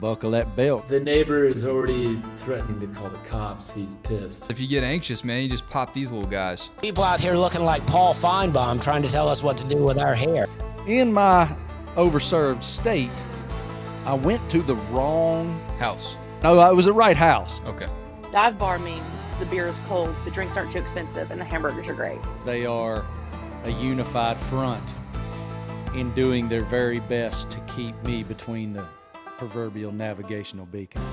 Buckle that belt. The neighbor is already threatening to call the cops. He's pissed. If you get anxious, man, you just pop these little guys. People out here looking like Paul Feinbaum trying to tell us what to do with our hair. In my overserved state, I went to the wrong House. No, it was the right house. Okay. Dive bar means the beer is cold, the drinks aren't too expensive, and the hamburgers are great. They are a unified front in doing their very best to keep me between the proverbial navigational beacons.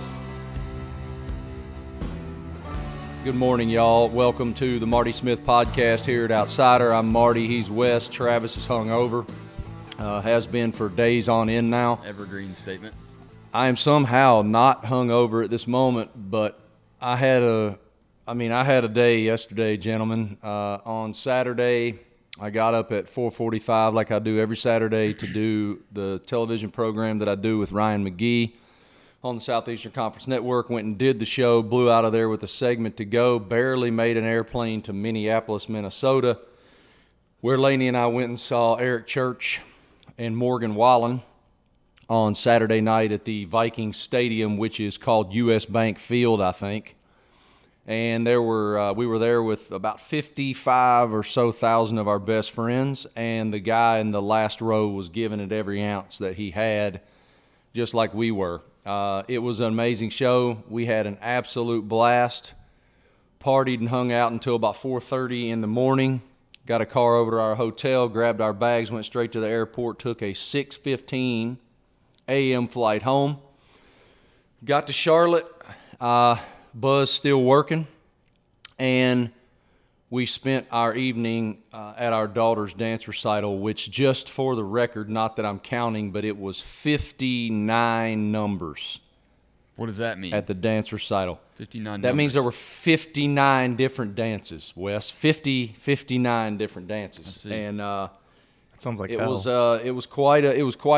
Good morning, y'all. Welcome to the Marty Smith podcast here at Outsider. I'm Marty. He's Wes. Travis is hungover. Has been for days on end now. Evergreen statement. I am somehow not hungover at this moment, but I had a day yesterday, gentlemen. On Saturday, I got up at 4:45 like I do every Saturday to do the television program that I do with Ryan McGee on the Southeastern Conference Network. Went and did the show, blew out of there with a segment to go, barely made an airplane to Minneapolis, Minnesota, where Laney and I went and saw Eric Church and Morgan Wallen on Saturday night at the Vikings Stadium, which is called U.S. Bank Field, I think. And we were there with about 55 or so thousand of our best friends, and the guy in the last row was giving it every ounce that he had, just like we were. It was an amazing show. We had an absolute blast, partied and hung out until about 4:30 in the morning, got a car over to our hotel, grabbed our bags, went straight to the airport, took a 6:15 a.m. flight home, got to Charlotte, Buzz still working, and we spent our evening at our daughter's dance recital, which, just for the record, not that I'm counting, but it was 59 numbers. What does that mean? At the dance recital. 59 That numbers. means there were 59 different dances, Wes. 59 different dances. I see. And sounds like it hell. was quite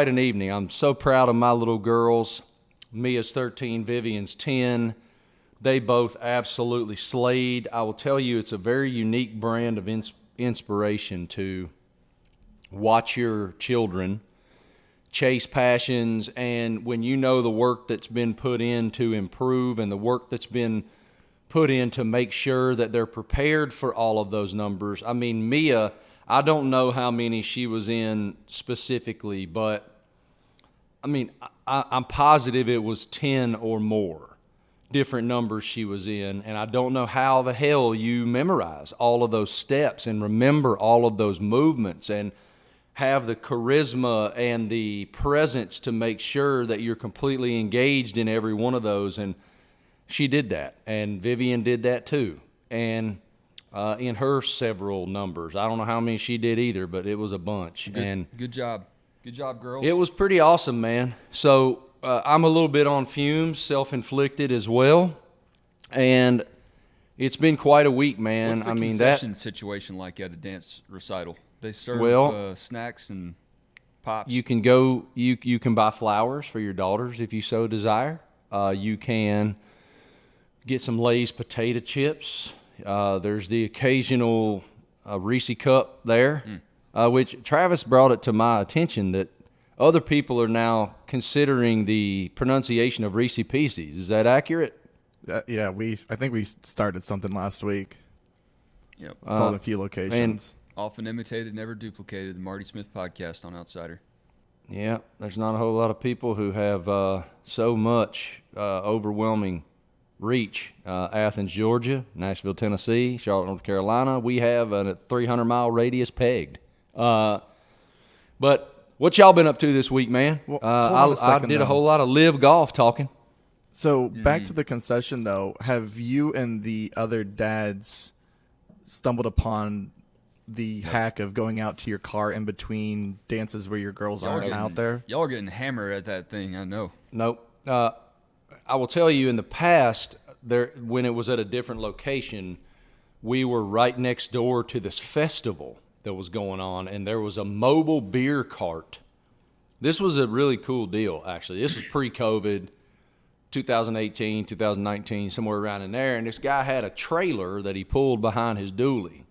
an evening. I'm so proud of my little girls. Mia's 13, Vivian's 10. They both absolutely slayed. I will tell you, it's a very unique brand of inspiration to watch your children chase passions, and when you know the work that's been put in to improve and the work that's been put in to make sure that they're prepared for all of those numbers. I mean, Mia, I don't know how many she was in specifically, but I mean, I'm positive it was 10 or more different numbers she was in, and I don't know how the hell you memorize all of those steps and remember all of those movements and have the charisma and the presence to make sure that you're completely engaged in every one of those. And she did that, and Vivian did that too, and in her several numbers. I don't know how many she did either, but it was a bunch. Good job, girls. It was pretty awesome, man. So I'm a little bit on fumes, self-inflicted as well, and it's been quite a week, man. What's the concession situation like at a dance recital? They serve snacks and pops. You can go. You can buy flowers for your daughters if you so desire. You can get some Lay's potato chips. There's the occasional Reese cup there, which Travis brought it to my attention that other people are now considering the pronunciation of Reese Pieces. Is that accurate? Yeah, I think we started something last week. Yep. Saw it in a few locations. Often imitated, never duplicated. The Marty Smith podcast on Outsider. Yeah, there's not a whole lot of people who have so much overwhelming reach. Athens, Georgia, Nashville, Tennessee, Charlotte, North Carolina. We have a 300-mile radius pegged. But what y'all been up to this week, man? Well, hold on a I second, did a though. whole lot of live golf talking. So back to the concession, though. Have you and the other dads stumbled upon the hack of going out to your car in between dances where your girls aren't out there? Y'all are getting hammered at that thing, I know. Nope. I will tell you, in the past, when it was at a different location, we were right next door to this festival that was going on, and there was a mobile beer cart. This was a really cool deal, actually. This was pre-COVID, 2018, 2019, somewhere around in there, and this guy had a trailer that he pulled behind his dually,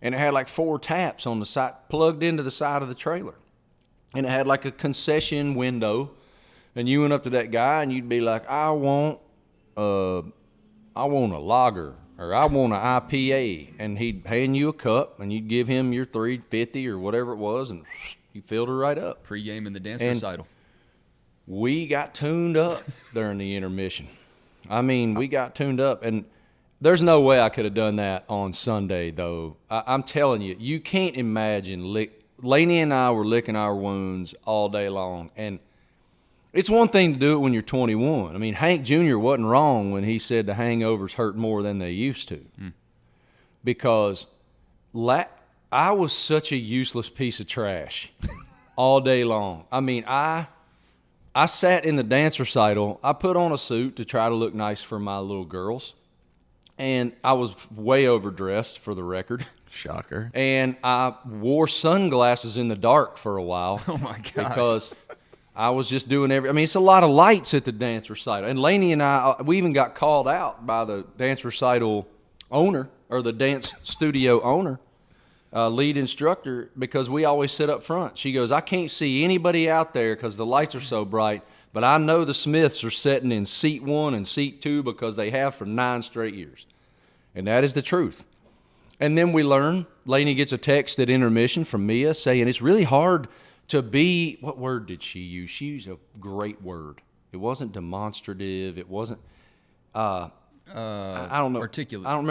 and it had like 4 taps on the side, plugged into the side of the trailer, and it had like a concession window and you went up to that guy and you'd be like, I want a lager, or I want an IPA, and he'd hand you a cup and you'd give him your $3.50 or whatever it was, and you filled her right up. Pre-game in the dance And recital. we got tuned up during the intermission. I mean, we got tuned up, and there's no way I could have done that on Sunday, though. I'm telling you, you can't imagine. Laney and I were licking our wounds all day long, and it's one thing to do it when you're 21. I mean, Hank Jr. wasn't wrong when he said the hangovers hurt more than they used to, because I was such a useless piece of trash all day long. I mean, I sat in the dance recital. I put on a suit to try to look nice for my little girls, and I was way overdressed, for the record. Shocker. And I wore sunglasses in the dark for a while. Oh, my gosh. Because I was just doing I mean, it's a lot of lights at the dance recital. And Laney and I, we even got called out by the dance recital owner, or the dance studio owner, lead instructor, because we always sit up front. She goes, I can't see anybody out there because the lights are so bright, but I know the Smiths are sitting in seat 1 and seat 2 because they have for 9 straight years. And that is the truth. And then we learn, Laney gets a text at intermission from Mia saying it's really hard to be, what word did she use? She used a great word. It wasn't demonstrative. It wasn't, I don't know. Articulate. I don't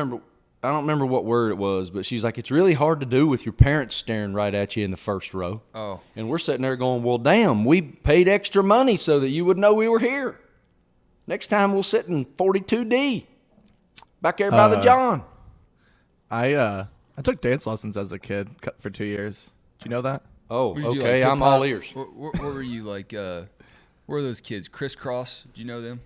remember what word it was, but she's like, it's really hard to do with your parents staring right at you in the first row. Oh. And we're sitting there going, well, damn, we paid extra money so that you would know we were here. Next time we'll sit in 42D, back there by the John. I took dance lessons as a kid for 2 years. Do you know that? Oh, What did you do, okay, like I'm hip-hop? all ears. What were you like? Where were those kids? Crisscross? Do you know them?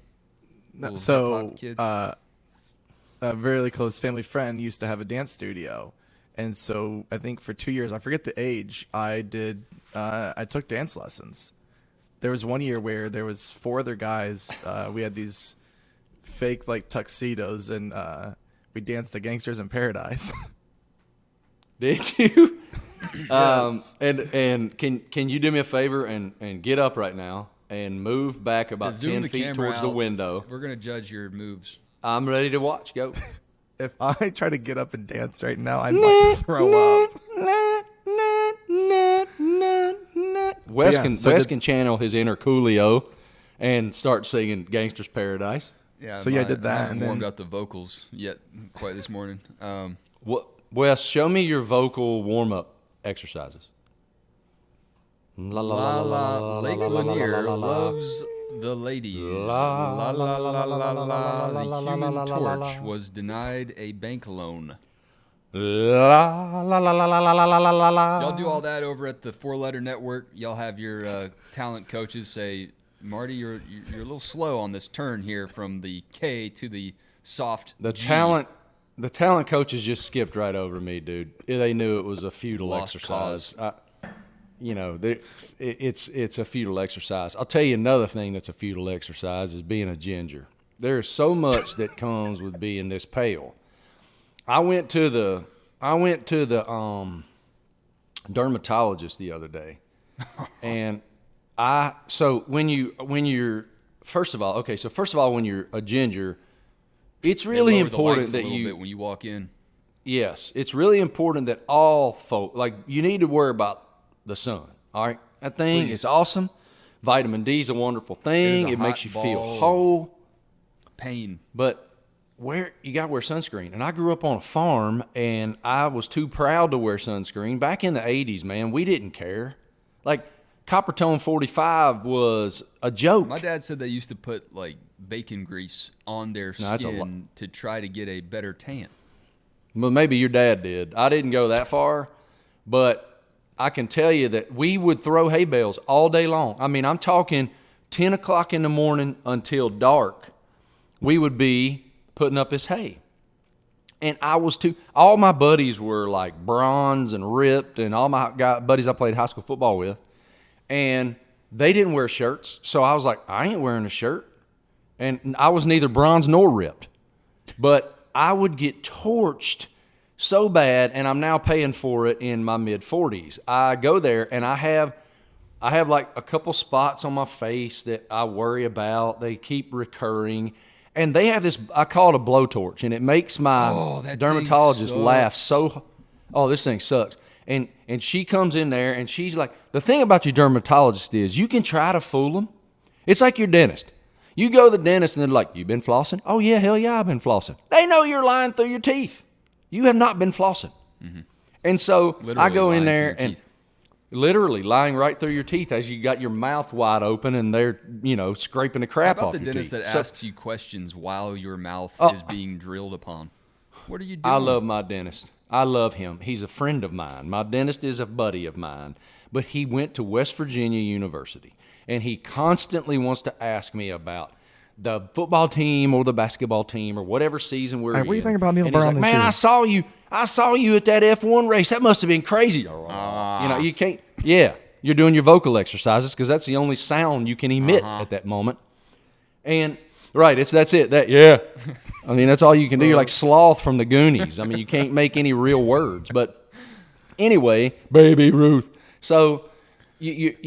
Little So, hip-hop kids? a very close family friend used to have a dance studio, and so I think for 2 years, I forget the age, I took dance lessons. There was one year where there was 4 other guys. We had these fake like tuxedos, and we danced to Gangsters in Paradise. Did you? Yes. And can you do me a favor and get up right now and move back about Zoom 10 the feet camera towards the out. window? We're gonna judge your moves. I'm ready to watch. Go. If I try to get up and dance right now, I might throw up. Wes Yeah, can so Wes did- can channel his inner Coolio and start singing "Gangster's Paradise." Yeah. So, yeah, I did that, I haven't and then- warmed up the vocals yet quite this morning. What, Wes? Show me your vocal warm up exercises. La La la, Lake Lanier loves the ladies. La la la la la la. The Human Torch was denied a bank loan. La la la la la la la la la la. Y'all do all that over at the 4-letter network. Y'all have your talent coaches say, Marty, you're a little slow on this turn here from the K to the soft The G. talent coaches just skipped right over me, dude. They knew it was a futile Lost exercise. It's a futile exercise. I'll tell you another thing that's a futile exercise is being a ginger. There's so much that comes with being this pale. I went to the dermatologist the other day, and when you're first of all when you're a ginger, it's They really lower the important lights a that little you bit when you walk in. Yes, it's really important that all folk, like, you need to worry about the sun, all right? That thing, Please. it's awesome. Vitamin D is a wonderful thing. It is a It makes hot you ball feel of- whole. Pain. But you got to wear sunscreen. And I grew up on a farm, and I was too proud to wear sunscreen. Back in the 80s, man, we didn't care. Like, Coppertone 45 was a joke. My dad said they used to put like bacon grease on their No, that's a skin to try to get a better tan. Well, maybe your dad did. I didn't go that far, but I can tell you that we would throw hay bales all day long. I mean, I'm talking 10 o'clock in the morning until dark. We would be putting up his hay. And all my buddies were like bronze and ripped, and all my buddies I played high school football with, and they didn't wear shirts. So I was like, I ain't wearing a shirt. And I was neither bronze nor ripped. But I would get torched so bad, and I'm now paying for it in my mid-40s. I go there, and I have I have like a couple spots on my face that I worry about. They keep recurring. And they have this, I call it a blowtorch, and it makes my that dermatologist thing laugh sucks. so, this thing sucks. And she comes in there, and she's like, the thing about your dermatologist is you can try to fool them. It's like your dentist. You go to the dentist, and they're like, you been flossing? Oh, yeah, hell yeah, I've been flossing. They know you're lying through your teeth. You have not been flossing. Mm-hmm. And so Literally I go lying in through there your and teeth. literally lying right through your teeth as you got your mouth wide open and they're, scraping the crap How about off the your dentist teeth. that So, asks you questions while your mouth is being drilled upon? What are you doing? I love my dentist. I love him. He's a friend of mine. My dentist is a buddy of mine, but he went to West Virginia University, and he constantly wants to ask me about the football team or the basketball team or whatever season we're in. What do you think about Neil And he's Brown like, this man, year?" I saw you at that F1 race. That must have been crazy. You can't. Yeah, you're doing your vocal exercises because that's the only sound you can emit at that moment. And that's it. I mean, that's all you can do. You're like Sloth from the Goonies. I mean, you can't make any real words. But anyway, Baby Ruth. So so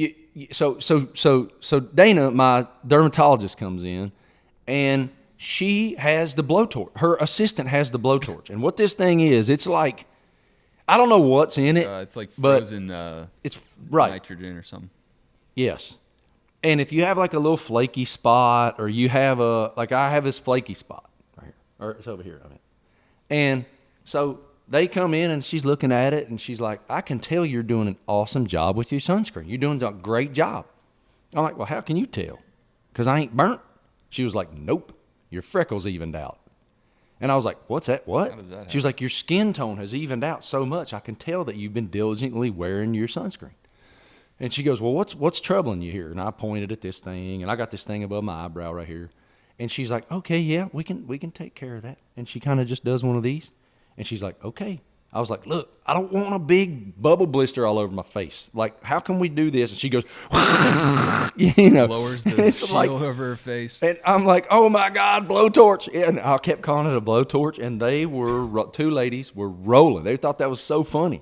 Dana, my dermatologist, comes in, and she has the blowtorch. Her assistant has the blowtorch. And what this thing is, it's like, I don't know what's in it. It's like but frozen it's right. nitrogen or something. Yes. And if you have like a little flaky spot, or you have I have this flaky spot right here, or it's over here, I mean. And so they come in and she's looking at it and she's like, I can tell you're doing an awesome job with your sunscreen. You're doing a great job. I'm like, well, how can you tell? Because I ain't burnt. She was like, nope, your freckles evened out. And I was like, what's that? What? How does that happen? She was like, your skin tone has evened out so much. I can tell that you've been diligently wearing your sunscreen. And she goes, well, what's troubling you here? And I pointed at this thing, and I got this thing above my eyebrow right here. And she's like, okay, yeah, we can take care of that. And she kind of just does one of these. And she's like, okay. I was like, look, I don't want a big bubble blister all over my face. Like, how can we do this? And she goes, Lowers the it's shield like, over her face. and I'm like, oh my God, blowtorch. And I kept calling it a blowtorch. And they were, two ladies were rolling. They thought that was so funny.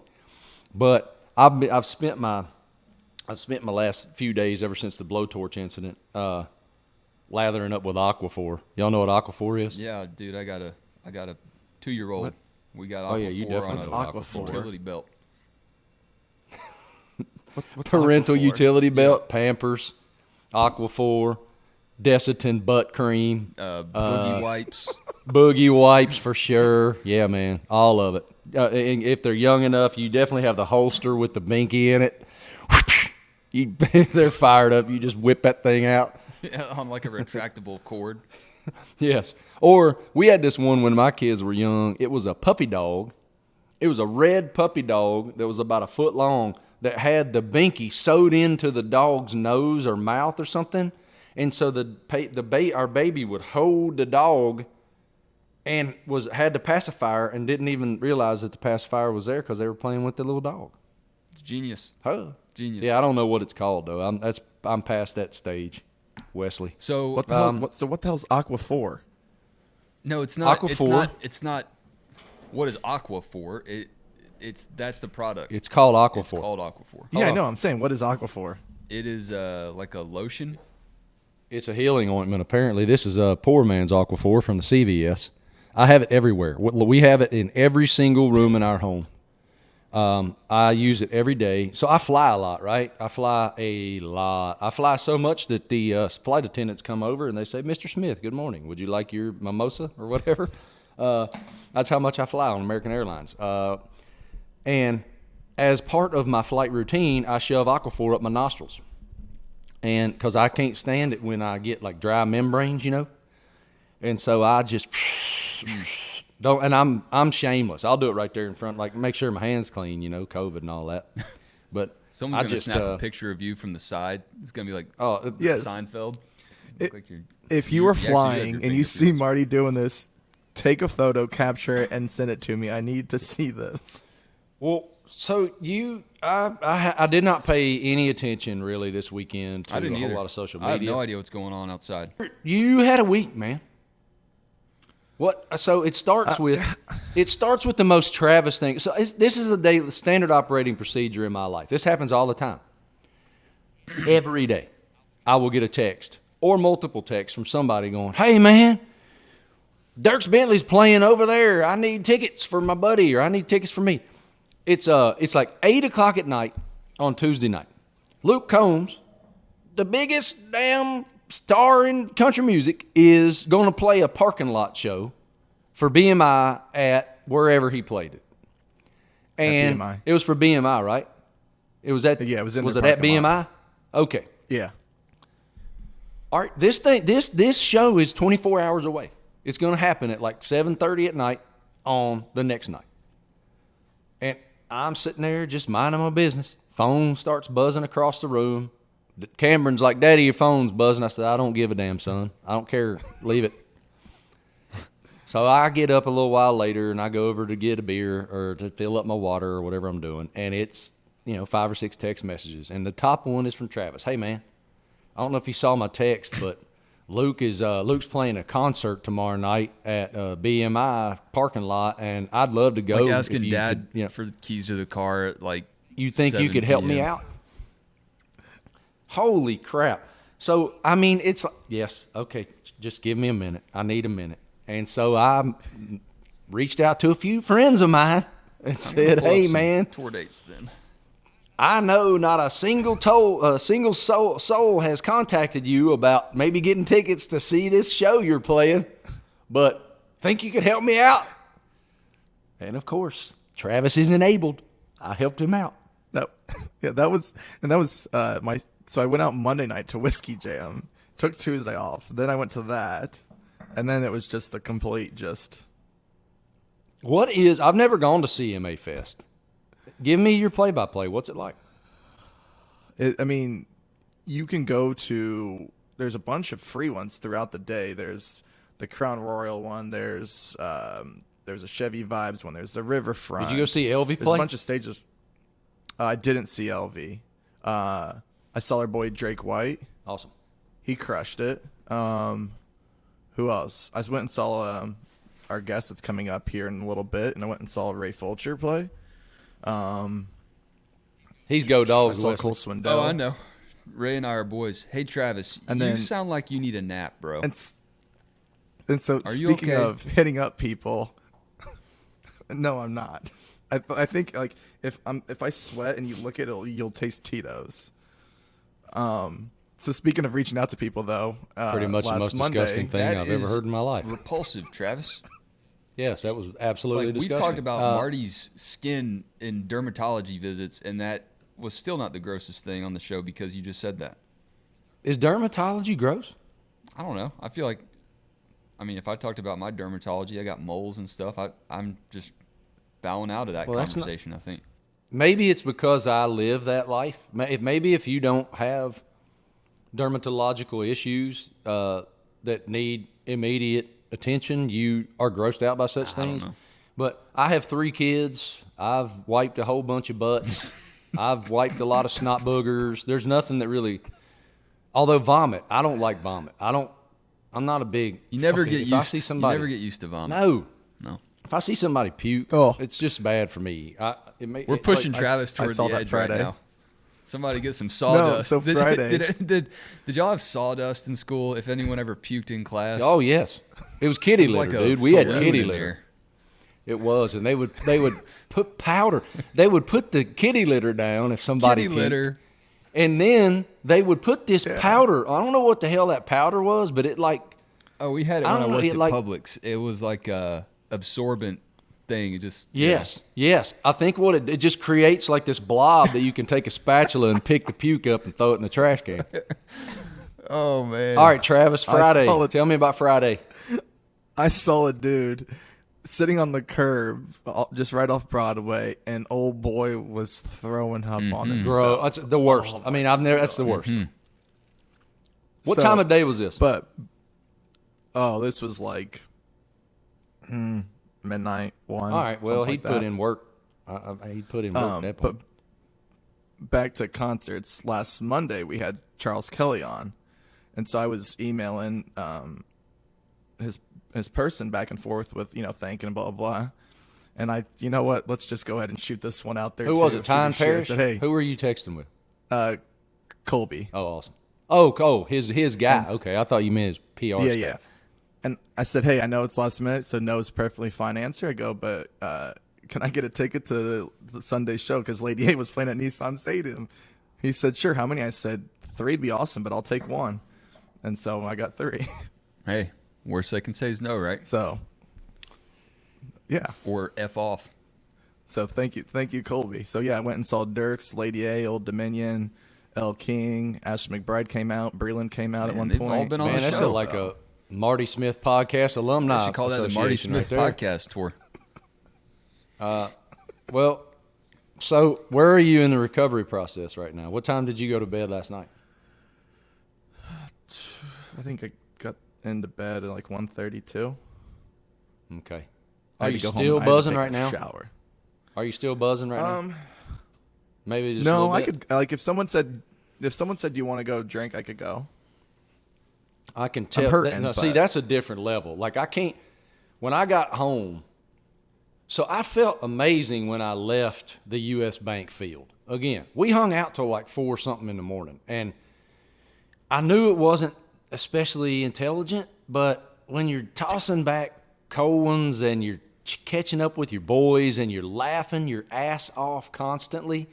But I've spent my last few days ever since the blowtorch incident lathering up with Aquaphor. Y'all know what Aquaphor is? Yeah, dude, I got a 2-year-old. What? We got Aquaphor Oh, yeah, you definitely on know a Aquaphor. utility belt. What's Parental Aquaphor? utility belt, Pampers, Aquaphor, Desitin butt cream, Boogie wipes. Boogie wipes for sure. Yeah, man, all of it. And if they're young enough, you definitely have the holster with the binky in it. They're fired up. You just whip that thing out. On like a retractable cord. Yes. Or we had this one when my kids were young. It was a puppy dog. It was a red puppy dog that was about a foot long that had the binky sewed into the dog's nose or mouth or something. And so our baby would hold the dog and had the pacifier and didn't even realize that the pacifier was there because they were playing with the little dog. It's genius. Oh. Genius. Yeah, I don't know what it's called though. I'm past that stage, Wesley. So What the hell? What the hell's Aquaphor? no, it's not. Aquaphor. It's not. What is Aqua for? That's the product. It's called Aquaphor. It's called Aquaphor. Yeah, I know. I'm saying, what is Aquaphor? It is like a lotion. It's a healing ointment, apparently. This is a poor man's Aquaphor from the CVS. I have it everywhere. We have it in every single room in our home. I use it every day. So I fly a lot, right? I fly a lot. I fly so much that the flight attendants come over and they say, Mr. Smith, good morning. Would you like your mimosa or whatever? That's how much I fly on American Airlines. And as part of my flight routine, I shove Aquaphor up my nostrils. And because I can't stand it when I get like dry membranes, And so I just don't, and I'm shameless. I'll do it right there in front, like make sure my hands clean, COVID and all that. But Someone's I gonna just snap a picture of you from the side. It's gonna be like yes. Seinfeld. If you were actually do have flying your and you fingers. see Marty doing this, take a photo, capture it, and send it to me. I need to see this. Well, so I did not pay any attention really this weekend to I didn't a whole either. lot of social I have media. no idea what's going on outside. You had a week, man. What? So it starts with the most Travis thing. So this is a daily standard operating procedure in my life. This happens all the time. every day, I will get a text or multiple texts from somebody going, "Hey, man, Dierks Bentley's playing over there. I need tickets for my buddy, or I need tickets for me." It's like 8 o'clock at night on Tuesday night. Luke Combs, the biggest damn star in country music, is going to play a parking lot show for BMI at wherever he played it. And BMI. it was for BMI, right? It was at Yeah, it was in Was their it at parking BMI? lot. Okay. Yeah. All right, this show is 24 hours away. It's going to happen at like 7:30 at night on the next night. And I'm sitting there just minding my business. Phone starts buzzing across the room. Cameron's like, "Daddy, your phone's buzzing." I said, "I don't give a damn, son. I don't care. Leave it." So I get up a little while later and I go over to get a beer or to fill up my water or whatever I'm doing. And it's, 5 or 6 text messages. And the top one is from Travis. "Hey, man, I don't know if you saw my text, but Luke's playing a concert tomorrow night at BMI parking lot, and I'd love to go." Like if asking you Dad could, for the keys to the car at like. you think you 7 could help me p.m. out? Holy crap. So, I mean, it's like, yes, okay, just give me a minute. I need a minute. And so I reached out to a few friends of mine and said, Pull up "Hey, some man, tour dates then. I know not a single soul has contacted you about maybe getting tickets to see this show you're playing, but think you could help me out?" And of course, Travis is enabled. I helped him out. That was my. So I went out Monday night to Whiskey Jam. Took Tuesday off. Then I went to that, and then it was just a complete just. I've never gone to CMA Fest. Give me your play-by-play. What's it like? I mean, you can go to. There's a bunch of free ones throughout the day. There's the Crown Royal one. There's a Chevy Vibes one. There's the Riverfront. Did you go see LV There's play? a bunch of stages. I didn't see LV. I saw our boy Drake White. Awesome. He crushed it. Who else? I went and saw our guest that's coming up here in a little bit, and I went and saw Ray Fulcher play. He's go I dogs. saw Wesley. Cole Swindell. Oh, I know. Ray and I are boys. Hey, Travis, And you then- sound like you need a nap, bro. And so Are you speaking okay? of hitting up people, no, I'm not. I think like if I sweat and you look at it, you'll taste Tito's. So speaking of reaching out to people, though, Pretty much the last most Monday, disgusting thing That I've ever is heard in my life. Repulsive, Travis. Yes, that was absolutely Like we've disgusting. talked about Marty's skin in dermatology visits, and that was still not the grossest thing on the show because you just said that. Is dermatology gross? I don't know. I feel like, if I talked about my dermatology, I got moles and stuff. I'm just bowing out of that Well, that's not- conversation. I think. Maybe it's because I live that life. Maybe if you don't have dermatological issues that need immediate attention, you are grossed out by such things. know. But I have 3 kids. I've wiped a whole bunch of butts. I've wiped a lot of snot boogers. There's nothing that really. Although vomit, I don't like vomit. I'm not a big. You never fucking- get if I used. see You somebody, never get used to vomit. No. No. If I see somebody puke, Oh. it's just bad for me. We're it's pushing like- Travis I toward saw the that edge right Friday. now. Somebody get some sawdust. so Friday. Did y'all have sawdust in school? If anyone ever puked in class? Oh yes, it was kitty It was litter, like a dude. We had saloon kitty in litter. there. It was, and they would put powder. They would put the kitty litter down if somebody Kitty puked. litter. And then they would put this powder. I don't know what the hell that powder was, but it like Oh, we had it I when I don't know, worked it at like- Publix. It was like a absorbent thing. It just yes. I think what it just creates like this blob that you can take a spatula and pick the puke up and throw it in the trash can. Oh man. All right, Travis, Friday. saw it. Tell me about Friday. I saw a dude sitting on the curb just right off Broadway, and old boy was throwing up on himself. Bro, that's the worst. I mean, that's the worst. What So- time of day was this? But this was like midnight 1. All right, well, something he'd like put that. in work. He'd put in work at that But point. back to concerts. Last Monday we had Charles Kelly on, and so I was emailing his person back and forth with thanking blah blah blah. And you know what? Let's just go ahead and shoot this one out there. Who was too. it? Shoot him Tyne a shit. I Parrish? said, hey, Who were you texting with? Colby. Oh, awesome. Oh, his guy. And- Okay, I thought you meant his PR Yeah, staff. yeah. And I said, hey, I know it's last minute, so no is a perfectly fine answer. I go, but can I get a ticket to the Sunday show? Because Lady A was playing at Nissan Stadium. He said, sure. How many? I said, 3'd be awesome, but I'll take 1. And so I got 3. Hey, worst they can say is no, right? So, yeah. Or F off. So thank you, Colby. So yeah, I went and saw Dirks, Lady A, Old Dominion, L King, Ashley McBride came out, Breland came out at one they've point. all been on Man, the that's show. like a Marty Smith podcast alumni. I should call that the Marty association Smith right there. podcast tour. Well, so where are you in the recovery process right now? What time did you go to bed last night? I think I got into bed at like 1:32. Okay. I Are had you to go home still and I had to buzzing take right a now? Shower. Are you still buzzing right now? Maybe just a No, little I bit? could like if someone said you want to go drink, I could go. I can tell. hurting, Now, see, but- that's a different level. Like I can't. When I got home, so I felt amazing when I left the U.S. Bank field. Again, we hung out till like 4 something in the morning, and I knew it wasn't especially intelligent. But when you're tossing back cold ones and you're catching up with your boys and you're laughing your ass off constantly,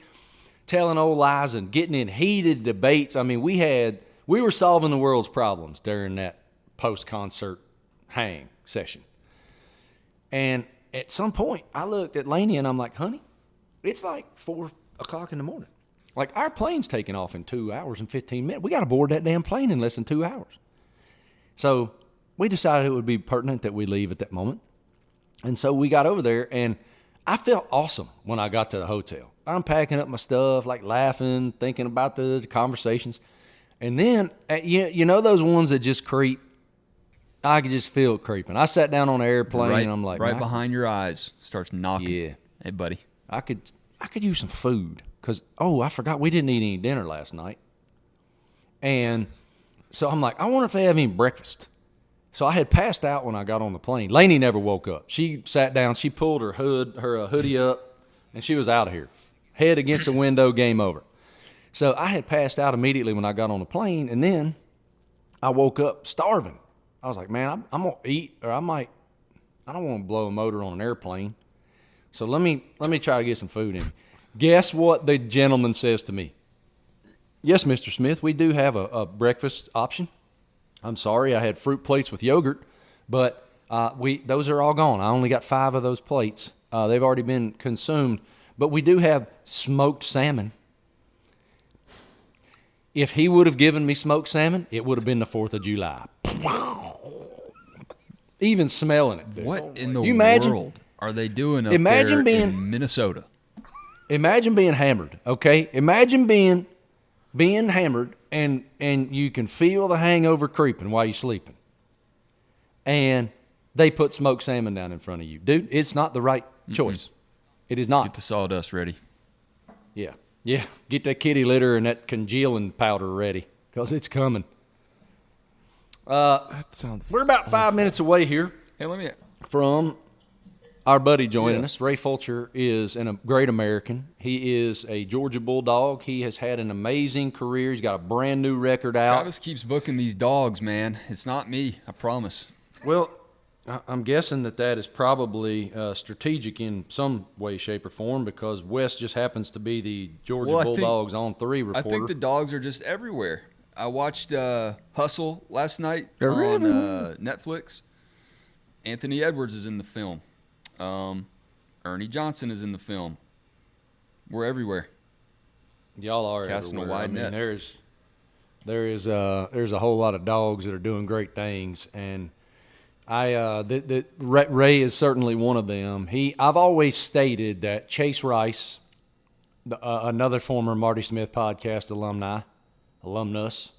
telling old lies and getting in heated debates. I mean, we were solving the world's problems during that post-concert hang session. And at some point, I looked at Lainey and I'm like, honey, it's like 4 o'clock in the morning. Like, our plane's taking off in 2 hours and 15 minutes. We got to board that damn plane in less than 2 hours. So we decided it would be pertinent that we leave at that moment. And so we got over there, and I felt awesome when I got to the hotel. I'm packing up my stuff, like laughing, thinking about the conversations. And then, you know those ones that just creep? I could just feel it creeping. I sat down on an airplane, and I'm like, right man, behind your eyes, starts knocking. Yeah. Hey, buddy. I could use some food because, I forgot we didn't eat any dinner last night. And so I'm like, I wonder if they have any breakfast. So I had passed out when I got on the plane. Lainey never woke up. She sat down, she pulled her hoodie up, and she was out of here. Head against the window, game over. So I had passed out immediately when I got on the plane, and then I woke up starving. I was like, man, I'm going to eat, or I don't want to blow a motor on an airplane. So let me try to get some food in me. Guess what the gentleman says to me? Yes, Mr. Smith, we do have a breakfast option. I'm sorry, I had fruit plates with yogurt, but those are all gone. I only got 5 of those plates. They've already been consumed, but we do have smoked salmon. If he would have given me smoked salmon, it would have been the 4th of July. Even smelling it, dude. What in the You imagine- world are they doing up Imagine there being- in Minnesota? Imagine being hammered, okay? Imagine being hammered and you can feel the hangover creeping while you're sleeping. And they put smoked salmon down in front of you. Dude, it's not the right choice. It is not. Get the sawdust ready. Yeah. Get that kitty litter and that congealing powder ready because it's coming. That sounds. We're about 5 minutes away here Hey, let me. from our buddy joining us. Ray Fulcher is a great American. He is a Georgia Bulldog. He has had an amazing career. He's got a brand new record out. Travis keeps booking these dogs, man. It's not me. I promise. Well, I'm guessing that is probably strategic in some way, shape, or form because Wes just happens to be the Georgia Well, I think- Bulldogs on 3 reporter. I think the dogs are just everywhere. I watched Hustle last night on Netflix. Anthony Edwards is in the film. Ernie Johnson is in the film. We're everywhere. Y'all are Casting a everywhere. wide net. There's a whole lot of dogs that are doing great things, and Ray is certainly one of them. I've always stated that Chase Rice, another former Marty Smith podcast alumnus,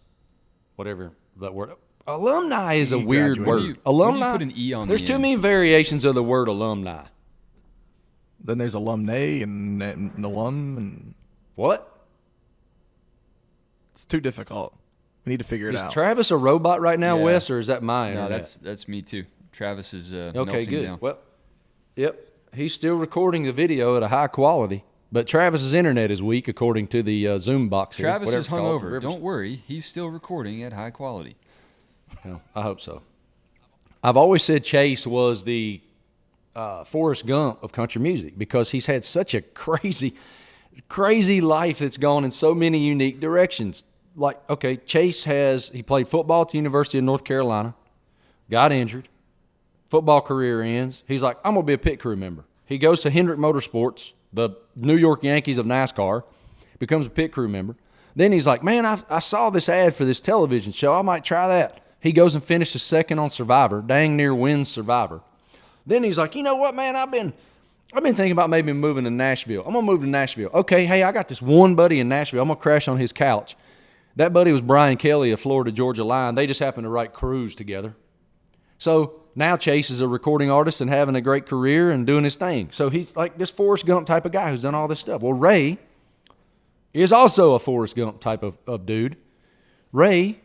whatever that word. Alumni is a weird graduated. word. When do you Alumni. put an E on the There's too end? many variations of the word alumni. Then there's alumnae and alum, and What? it's too difficult. We need to figure it Is out. Travis a robot right now, Yeah. Wes, or is that my No, internet? that's me too. Travis is Okay, melting good. down. Well, yep. He's still recording the video at a high quality. But Travis's internet is weak, according to the Zoom box here. Travis whatever is it's called. hungover. Don't worry. He's still recording at high quality. No, I hope so. I've always said Chase was the Forrest Gump of country music because he's had such a crazy life that's gone in so many unique directions. Like, okay, Chase he played football at the University of North Carolina, got injured, football career ends. He's like, I'm going to be a pit crew member. He goes to Hendrick Motorsports, the New York Yankees of NASCAR, becomes a pit crew member. Then he's like, man, I saw this ad for this television show. I might try that. He goes and finishes second on Survivor, dang near wins Survivor. Then he's like, you know what, man, I've been thinking about maybe moving to Nashville. I'm going to move to Nashville. Okay, hey, I got this one buddy in Nashville. I'm going to crash on his couch. That buddy was Brian Kelly of Florida Georgia Line. They just happened to write Cruise together. So now Chase is a recording artist and having a great career and doing his thing. So he's like this Forrest Gump type of guy who's done all this stuff. Well, Ray is also a Forrest Gump type of dude. Ray,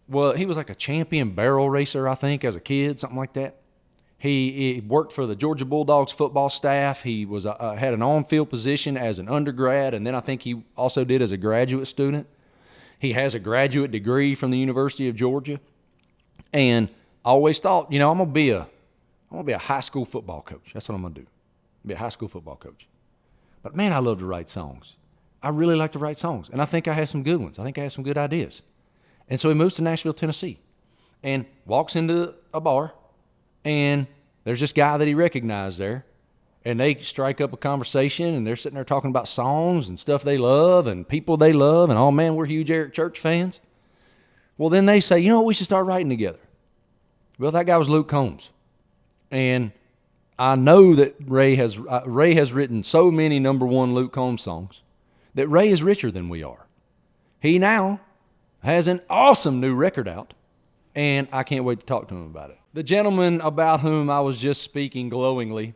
well, he was like a champion barrel racer, I think, as a kid, something like that. He worked for the Georgia Bulldogs football staff. He was had an on-field position as an undergrad, and then I think he also did as a graduate student. He has a graduate degree from the University of Georgia, and I always thought, I'm gonna be a high school football coach. That's what I'm gonna do. Be a high school football coach. But man, I love to write songs. I really like to write songs, and I think I have some good ones. I think I have some good ideas. And so he moves to Nashville, Tennessee, and walks into a bar. And there's this guy that he recognized there, and they strike up a conversation, and they're sitting there talking about songs and stuff they love and people they love, and, oh, man, we're huge Eric Church fans. Well, then they say, we should start writing together. Well, that guy was Luke Combs. And I know that Ray has written so many number one Luke Combs songs that Ray is richer than we are. He now has an awesome new record out, and I can't wait to talk to him about it. The gentleman about whom I was just speaking glowingly,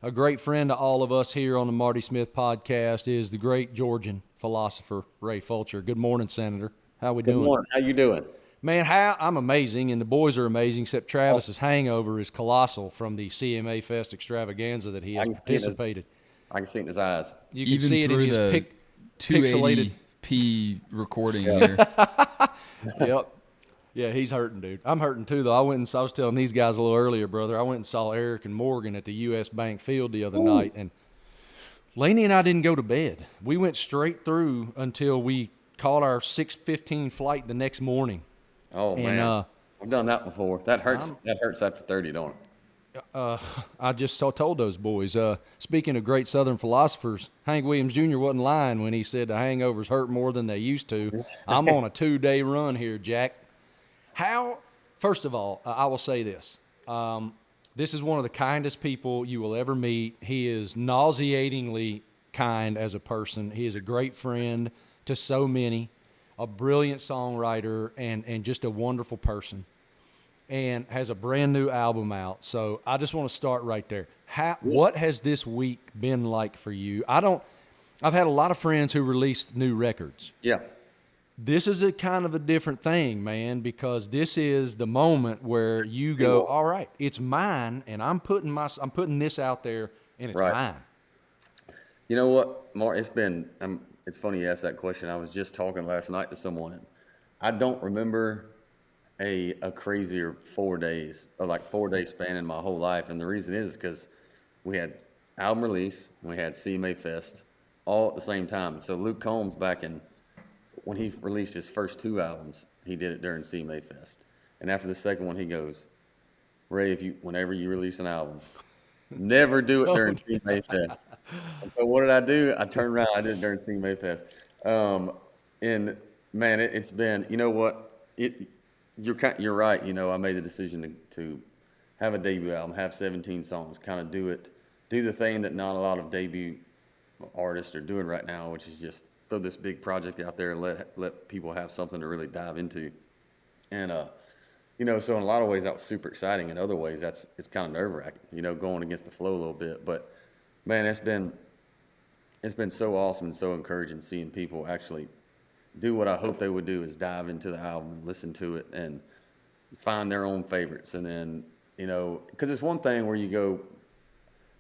a great friend to all of us here on the Marty Smith podcast, is the great Georgian philosopher, Ray Fulcher. Good morning, Senator. How we doing? Good morning. How you doing? Man, I'm amazing, and the boys are amazing, except Travis's hangover is colossal from the CMA Fest extravaganza that he has participated. I can see it in his eyes. You can Even see it in through his the pixelated 280p recording here. Yep. Yeah, he's hurting, dude. I'm hurting too, though. I was telling these guys a little earlier, brother. I went and saw Eric and Morgan at the U.S. Bank Field the other night, and Laney and I didn't go to bed. We went straight through until we caught our 6:15 flight the next morning. Oh, man. I've done that before. That hurts. That hurts after 30, don't it? I just told those boys, speaking of great Southern philosophers, Hank Williams Jr. wasn't lying when he said the hangovers hurt more than they used to. I'm on a 2-day run here, Jack. First of all, I will say this. This is one of the kindest people you will ever meet. He is nauseatingly kind as a person. He is a great friend to so many, a brilliant songwriter, and just a wonderful person, and has a brand new album out. So I just want to start right there. What has this week been like for you? I've had a lot of friends who released new records. Yeah. This is a kind of a different thing, man, because this is the moment where you go, all right, it's mine, and I'm putting this out there, and it's mine. You know what, Mark? It's funny you asked that question. I was just talking last night to someone, and I don't remember a crazier 4 days, or like 4-day span in my whole life, and the reason is because we had album release, we had CMA Fest, all at the same time. So Luke Combs when he released his first 2 albums, he did it during CMA Fest. And after the second one, he goes, Ray, whenever you release an album, never do it during CMA Fest. And so what did I do? I turned around, I did it during CMA Fest. And man, it's been, you know what? You're right. I made the decision to have a debut album, have 17 songs, kind of do the thing that not a lot of debut artists are doing right now, which is just throw this big project out there and let people have something to really dive into. And so in a lot of ways that was super exciting. In other ways it's kind of nerve-wracking, going against the flow a little bit. But man, it's been so awesome and so encouraging seeing people actually do what I hope they would do, is dive into the album and listen to it and find their own favorites. And then, because it's one thing where you go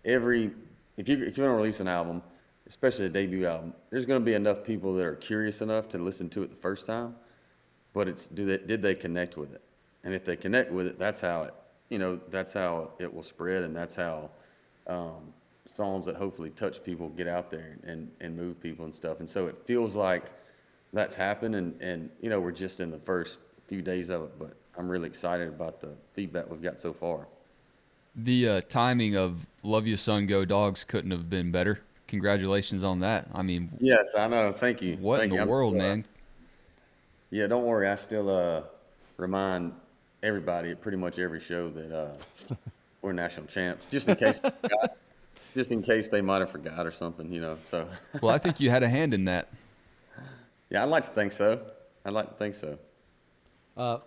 if you're going to release an album, especially a debut album, there's going to be enough people that are curious enough to listen to it the first time, but did they connect with it? And if they connect with it, that's how it will spread, and that's how songs that hopefully touch people get out there and move people and stuff. And so it feels like that's happened, and we're just in the first few days of it, but I'm really excited about the feedback we've got so far. The timing of Love You Son Go Dogs couldn't have been better. Congratulations on that. I mean, Yes, I know. Thank you. what Thank in you. the world, man? Yeah, don't worry. I still remind everybody at pretty much every show that we're national champs, just in case they might have forgot or something, So Well, I think you had a hand in that. yeah, I'd like to think so.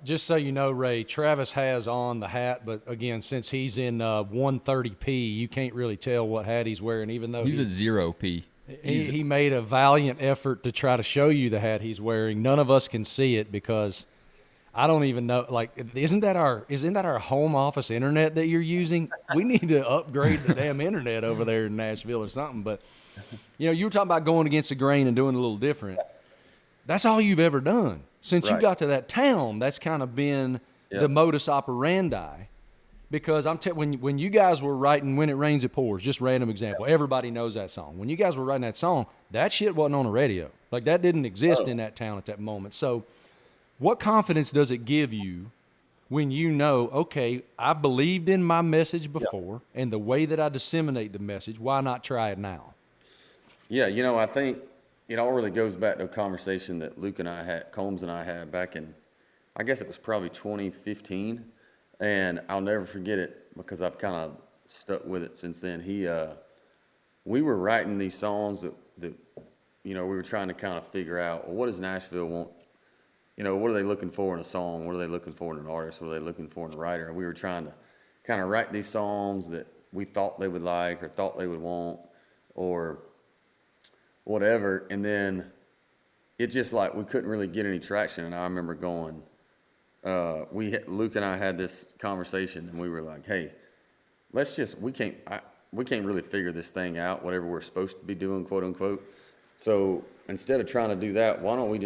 Just so you know, Ray, Travis has on the hat, but again, since he's in 130p, you can't really tell what hat he's wearing, even though He's a 0P. he made a valiant effort to try to show you the hat he's wearing. None of us can see it because I don't even know. Like, isn't that our home office internet that you're using? We need to upgrade the damn internet over there in Nashville or something. But you were talking about going against the grain and doing a little different. That's all you've ever done. Since you Right. got to that town, that's kind of been the modus operandi. Because when you guys were writing When It Rains, It Pours, just random example, everybody knows that song. When you guys were writing that song, that shit wasn't on the radio. Like, that didn't exist in that town at that moment. So what confidence does it give you when you know, okay, I believed in my message before and the way that I disseminate the message, why not try it now? Yeah, I think it all really goes back to a conversation that Combs and I had back in, I guess it was probably 2015, and I'll never forget it because I've kind of stuck with it since then. We were writing these songs that we were trying to kind of figure out, well, what does Nashville want? What are they looking for in a song? What are they looking for in an artist? What are they looking for in a writer? And we were trying to kind of write these songs that we thought they would like or thought they would want or whatever. And then it just like we couldn't really get any traction. And I remember going, Luke and I had this conversation, and we were like, hey, we can't really figure this thing out, whatever we're supposed to be doing, quote unquote. So instead of trying to do that, why don't we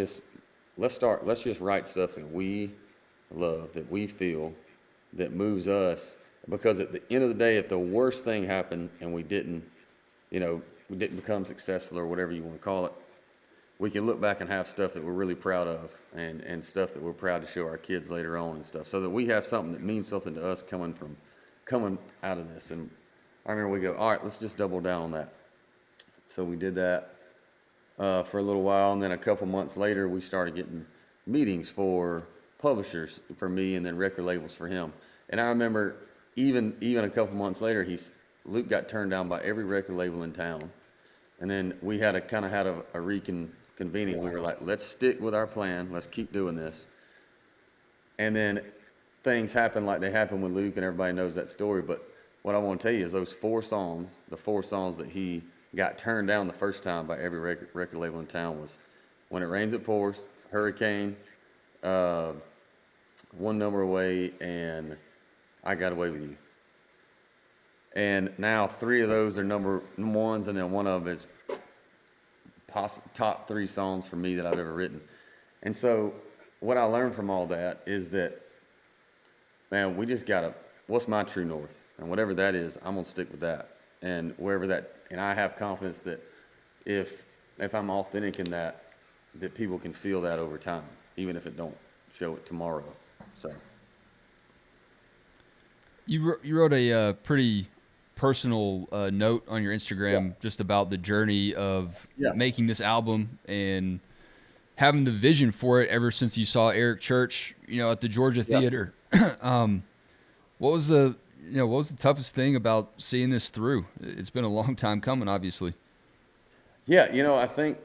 let's just write stuff that we love, that we feel, that moves us. Because at the end of the day, if the worst thing happened and we didn't become successful or whatever you want to call it, we can look back and have stuff that we're really proud of and stuff that we're proud to show our kids later on and stuff, so that we have something that means something to us coming out of this. And I remember we go, all right, let's just double down on that. So we did that for a little while, and then a couple months later, we started getting meetings for publishers for me, and then record labels for him. And I remember even a couple months later, Luke got turned down by every record label in town, and then we had a reconvening. We were like, let's stick with our plan. Let's keep doing this. And then things happen like they happened with Luke, and everybody knows that story. But what I want to tell you is those the four songs that he got turned down the first time by every record label in town was When It Rains, It Pours, Hurricane, One Number Away, and I Got Away With You. And now 3 of those are number ones, and then one of them is top 3 songs for me that I've ever written. And so what I learned from all that is that, man, we just what's my true north? And whatever that is, I'm going to stick with that. And and I have confidence that if I'm authentic in that people can feel that over time, even if it don't show it tomorrow. So You wrote a pretty personal note on your Instagram just about the journey of making this album and having the vision for it ever since you saw Eric Church, at the Georgia Theater. What was the toughest thing about seeing this through? It's been a long time coming, obviously. Yeah, I think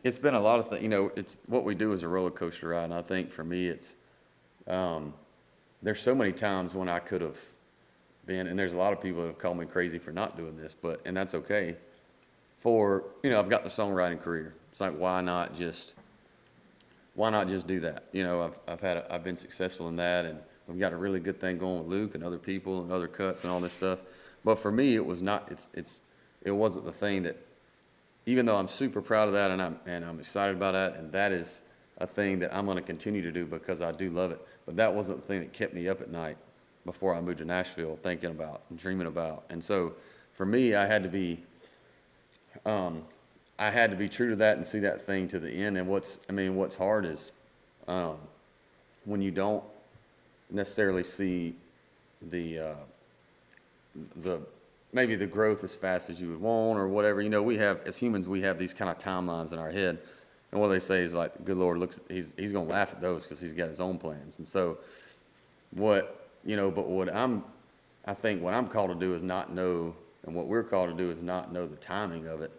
it's been a lot of things. It's what we do is a roller coaster ride, and I think for me, it's there's so many times when I could have been, and there's a lot of people that have called me crazy for not doing this, and that's okay. I've got the songwriting career. It's like, why not just do that? I've been successful in that, and we've got a really good thing going with Luke and other people and other cuts and all this stuff. But for me, it was not. It it wasn't the thing that, even though I'm super proud of that and I'm excited about that, and that is a thing that I'm going to continue to do because I do love it. But that wasn't the thing that kept me up at night before I moved to Nashville, thinking about and dreaming about. And so for me, I had to be true to that and see that thing to the end. And what's hard is when you don't necessarily see the maybe the growth as fast as you would want or whatever. You know, we have, as humans, we have these kind of timelines in our head. And what they say is like, the good Lord he's going to laugh at those because he's got his own plans. And so but what I think what I'm called to do is not know, and what we're called to do is not know the timing of it,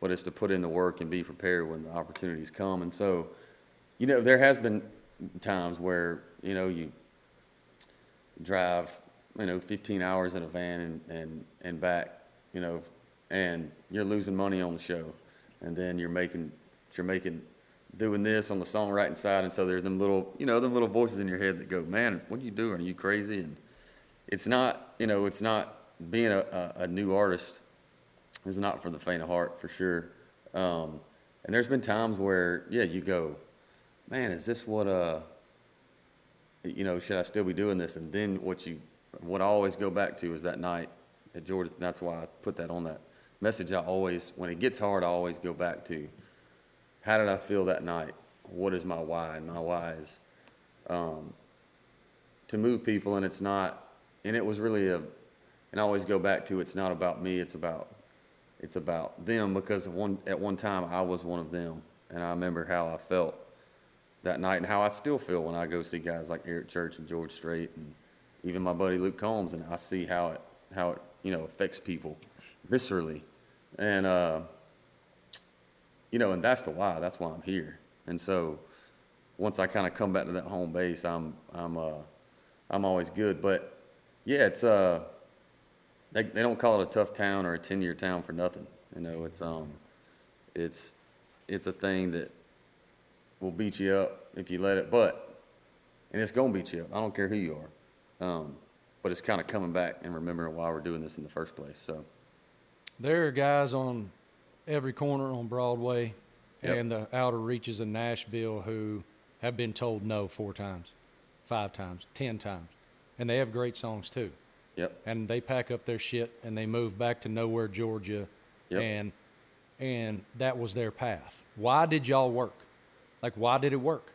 but it's to put in the work and be prepared when the opportunities come. And so, there has been times where, you drive, 15 hours in a van and back, and you're losing money on the show. And then you're doing this on the songwriting side. And so there's them little voices in your head that go, man, what are you doing? Are you crazy? And it's not being a new artist is not for the faint of heart, for sure. And there's been times where, you go, man, is this what, should I still be doing this? And then what I always go back to is that night at Georgia. That's why I put that on that message. When it gets hard, I always go back to, how did I feel that night? What is my why? And my why is to move people, and it was really and I always go back to, it's not about me, it's about them, because at one time I was one of them, and I remember how I felt that night and how I still feel when I go see guys like Eric Church and George Strait and even my buddy Luke Combs, and I see how it affects people viscerally, and and that's the why. That's why I'm here. And so once I kind of come back to that home base, I'm always good. But yeah, it's they don't call it a tough town or a 10-year town for nothing. It's a thing that will beat you up if you let it, and it's gonna beat you up. I don't care who you are. But it's kind of coming back and remembering why we're doing this in the first place. So there are guys on every corner on Broadway and the outer reaches in Nashville who have been told no 4 times, 5 times, 10 times. And they have great songs too. Yep. And they pack up their shit and they move back to nowhere, Georgia. Yep. And that was their path. Why did y'all work? Like, why did it work?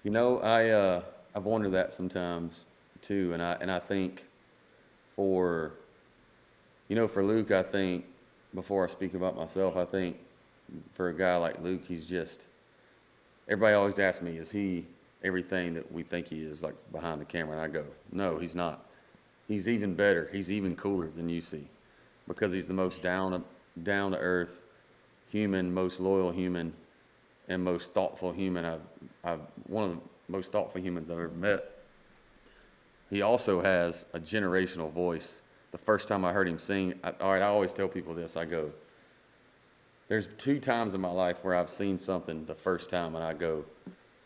I've wondered that sometimes too, and I think for Luke, I think, before I speak about myself, I think for a guy like Luke, he's just, everybody always asks me, is he everything that we think he is, like behind the camera? And I go, no, he's not. He's even better. He's even cooler than you see, because he's the most down to earth human, most loyal human, and most thoughtful human. One of the most thoughtful humans I've ever met. He also has a generational voice. The first time I heard him sing, I always tell people this. I go, there's 2 times in my life where I've seen something the first time and I go,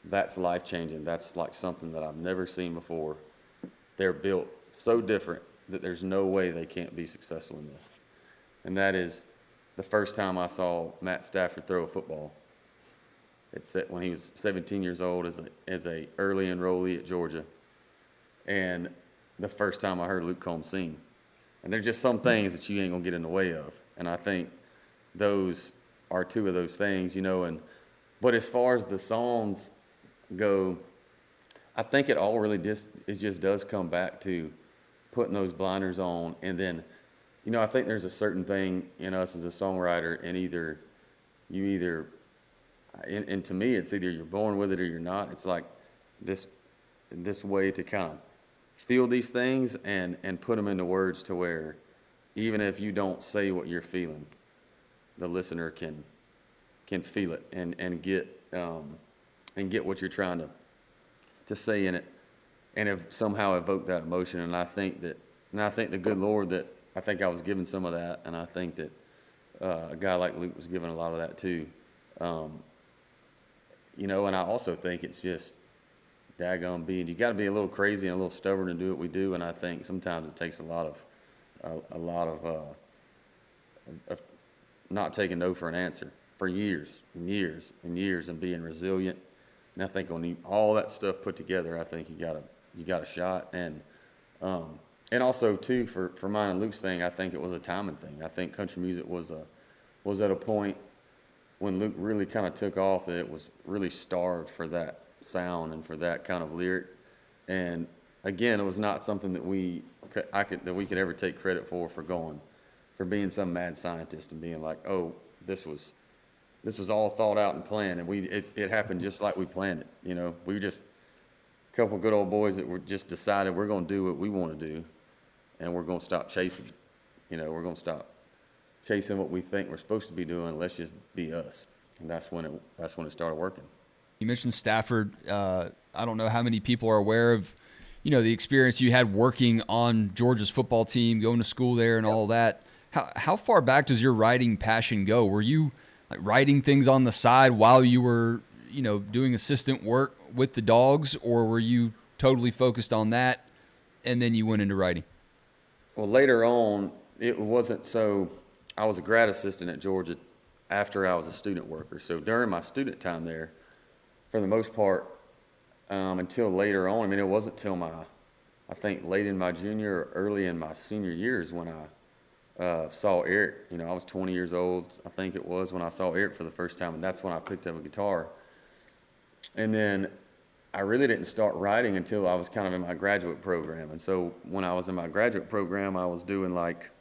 that's life-changing. That's like something that I've never seen before. They're built so different that there's no way they can't be successful in this. And that is the first time I saw Matt Stafford throw a football. It's when he was 17 years old as a early enrollee at Georgia. And the first time I heard Luke Combs sing. And there's just some things that you ain't gonna get in the way of. And I think those are 2 of those things, but as far as the songs go, I think it all really just does come back to putting those blinders on. And then, I think there's a certain thing in us as a songwriter, and and to me, it's either you're born with it or you're not. It's like this way to kind of feel these things and put them into words to where even if you don't say what you're feeling, the listener can feel it and get what you're trying to say in it, and somehow evoke that emotion. And I think the good Lord that I think I was given some of that, and I think that a guy like Luke was given a lot of that too. And I also think it's just daggone you got to be a little crazy and a little stubborn to do what we do. And I think sometimes it takes a lot of of not taking no for an answer for years and years and years and being resilient. And I think on all that stuff put together, I think you got a shot. And also too, for mine and Luke's thing, I think it was a timing thing. I think country music was at a point when Luke really kind of took off that it was really starved for that sound and for that kind of lyric. And again, it was not something that we could ever take credit for being some mad scientist and being like, oh, this was all thought out and planned, and it happened just like we planned it. You know, we were just a couple of good old boys that were just decided we're going to do what we want to do, and we're going to stop chasing. You know, we're going to stop chasing what we think we're supposed to be doing. Let's just be us, and that's when it started working. You mentioned Stafford. I don't know how many people are aware of, you know, the experience you had working on Georgia's football team, going to school there, and all that. How far back does your writing passion go? Were you like writing things on the side while you were, you know, doing assistant work with the Dogs, or were you totally focused on that and then you went into writing? Well, later on, it wasn't so. I was a grad assistant at Georgia after I was a student worker. So during my student time there, for the most part, until later on, I mean, it wasn't till I think late in my junior or early in my senior years when I saw Eric. You know, I was 20 years old, I think it was, when I saw Eric for the first time, and that's when I picked up a guitar. And then I really didn't start writing until I was kind of in my graduate program. And so when I was in my graduate program, I was doing like,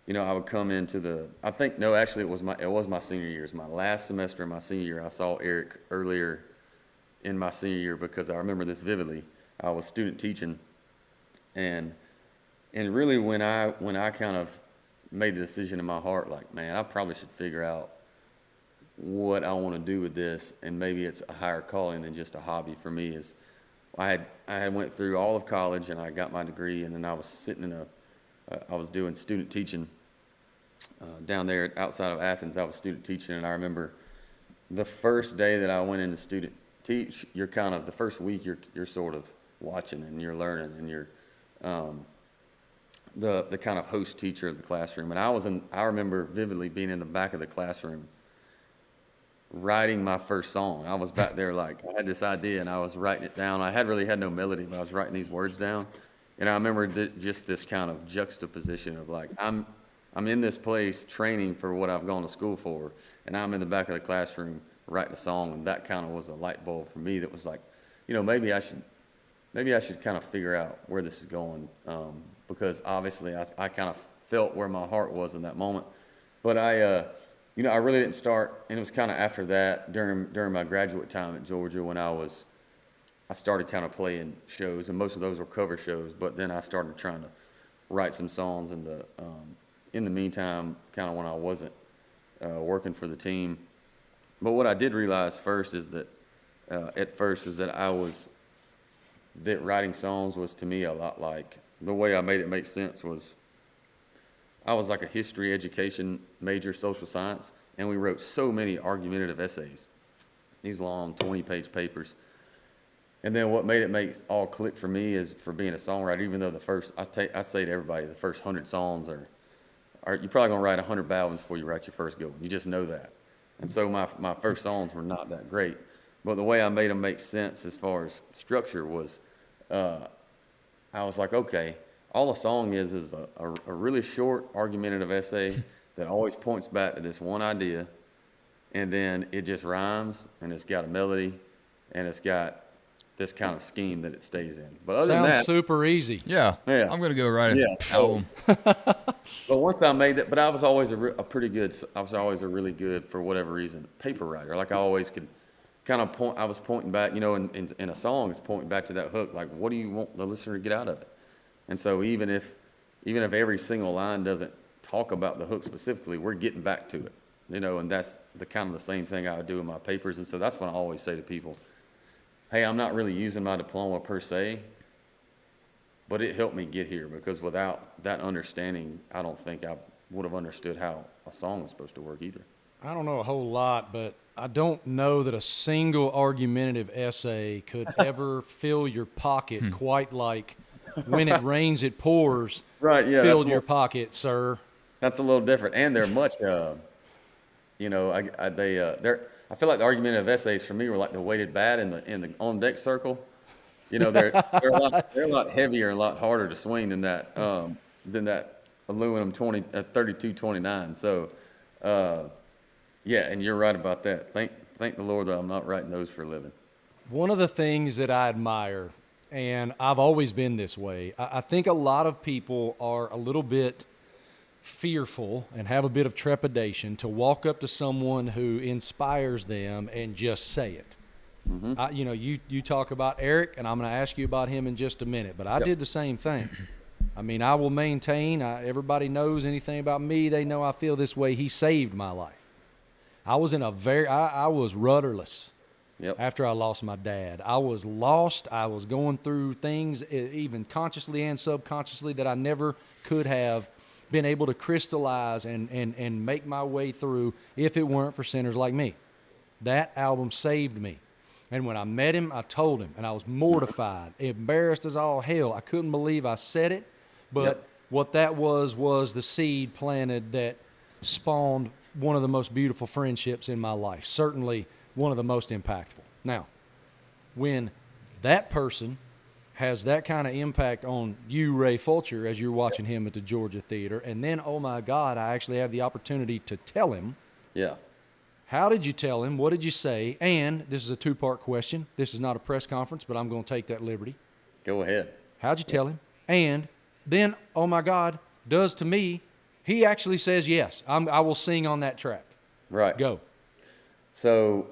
you know, I would come into it was my senior year. It was my last semester of my senior year. I saw Eric earlier in my senior year because I remember this vividly. I was student teaching, and really when I kind of made the decision in my heart, like, man, I probably should figure out what I want to do with this, and maybe it's a higher calling than just a hobby for me. Is I had went through all of college and I got my degree, and then I was sitting I was doing student teaching down there outside of Athens. I was student teaching, and I remember the first day that I went into student teach, you're kind of, the first week you're sort of watching and you're learning, and you're the kind of host teacher of the classroom. And I remember vividly being in the back of the classroom writing my first song. I was back there, like, I had this idea and I was writing it down. I really had no melody, but I was writing these words down. And I remember just this kind of juxtaposition of like, I'm in this place training for what I've gone to school for, and I'm in the back of the classroom writing a song. And that kind of was a light bulb for me that was like, you know, maybe I should kind of figure out where this is going, because obviously I kind of felt where my heart was in that moment. But I really didn't start, and it was kind of after that, during my graduate time at Georgia, when I started kind of playing shows, and most of those were cover shows. But then I started trying to write some songs in the meantime, kind of when I wasn't working for the team. But what I did realize first is that that writing songs was to me a lot like, the way I made it make sense was, I was like a history education major, social science, and we wrote so many argumentative essays, these long 20-page papers. And then what made it make all click for me is, for being a songwriter, even though I say to everybody, the first 100 songs are you're probably gonna write 100 bad ones before you write your first good one. You just know that. And so my first songs were not that great, but the way I made them make sense as far as structure was, I was like, okay, all a song is a really short argumentative essay that always points back to this one idea, and then it just rhymes, and it's got a melody, and it's got this kind of scheme that it stays in. But other than that, sounds super easy. Yeah. I'm going to go write an album. But once I made that, but I was always I was always a really good, for whatever reason, paper writer. Like, I always could kind of I was pointing back, you know, in a song, it's pointing back to that hook. Like, what do you want the listener to get out of it? And so even if every single line doesn't talk about the hook specifically, we're getting back to it, you know, and that's the kind of the same thing I would do in my papers. And so that's when I always say to people, hey, I'm not really using my diploma per se, but it helped me get here, because without that understanding, I don't think I would have understood how a song was supposed to work either. I don't know a whole lot, but I don't know that a single argumentative essay could ever fill your pocket quite like When it rains, it pours. Right, yeah, Filled your pocket, sir. that's a little different, and they're much, I feel like the argumentative essays for me were like the weighted bat in the on deck circle. They're a lot heavier and a lot harder to swing than that aluminum 3229. So, yeah, and you're right about that. Thank the Lord that I'm not writing those for a living. One of the things that I admire, and I've always been this way, I think a lot of people are a little bit fearful and have a bit of trepidation to walk up to someone who inspires them and just say it. Mm-hmm. You talk about Eric, and I'm going to ask you about him in just a minute, but I did the same thing. I mean, I will maintain, everybody knows anything about me, they know I feel this way. He saved my life. I was I was rudderless. Yep. After I lost my dad. I was lost. I was going through things, even consciously and subconsciously, that I never could have been able to crystallize and make my way through if it weren't for sinners like me. That album saved me. And when I met him, I told him, and I was mortified, embarrassed as all hell. I couldn't believe I said it, but what that was the seed planted that spawned one of the most beautiful friendships in my life. Certainly one of the most impactful. Now, when that person has that kind of impact on you, Ray Fulcher, as you're watching him at the Georgia Theater, and then, oh my God, I actually have the opportunity to tell him. Yeah. How did you tell him? What did you say? And this is a two-part question. This is not a press conference, but I'm going to take that liberty. Go ahead. How'd you tell him? And then, oh my God, does to me, he actually says, yes, I will sing on that track. Right. Go. So,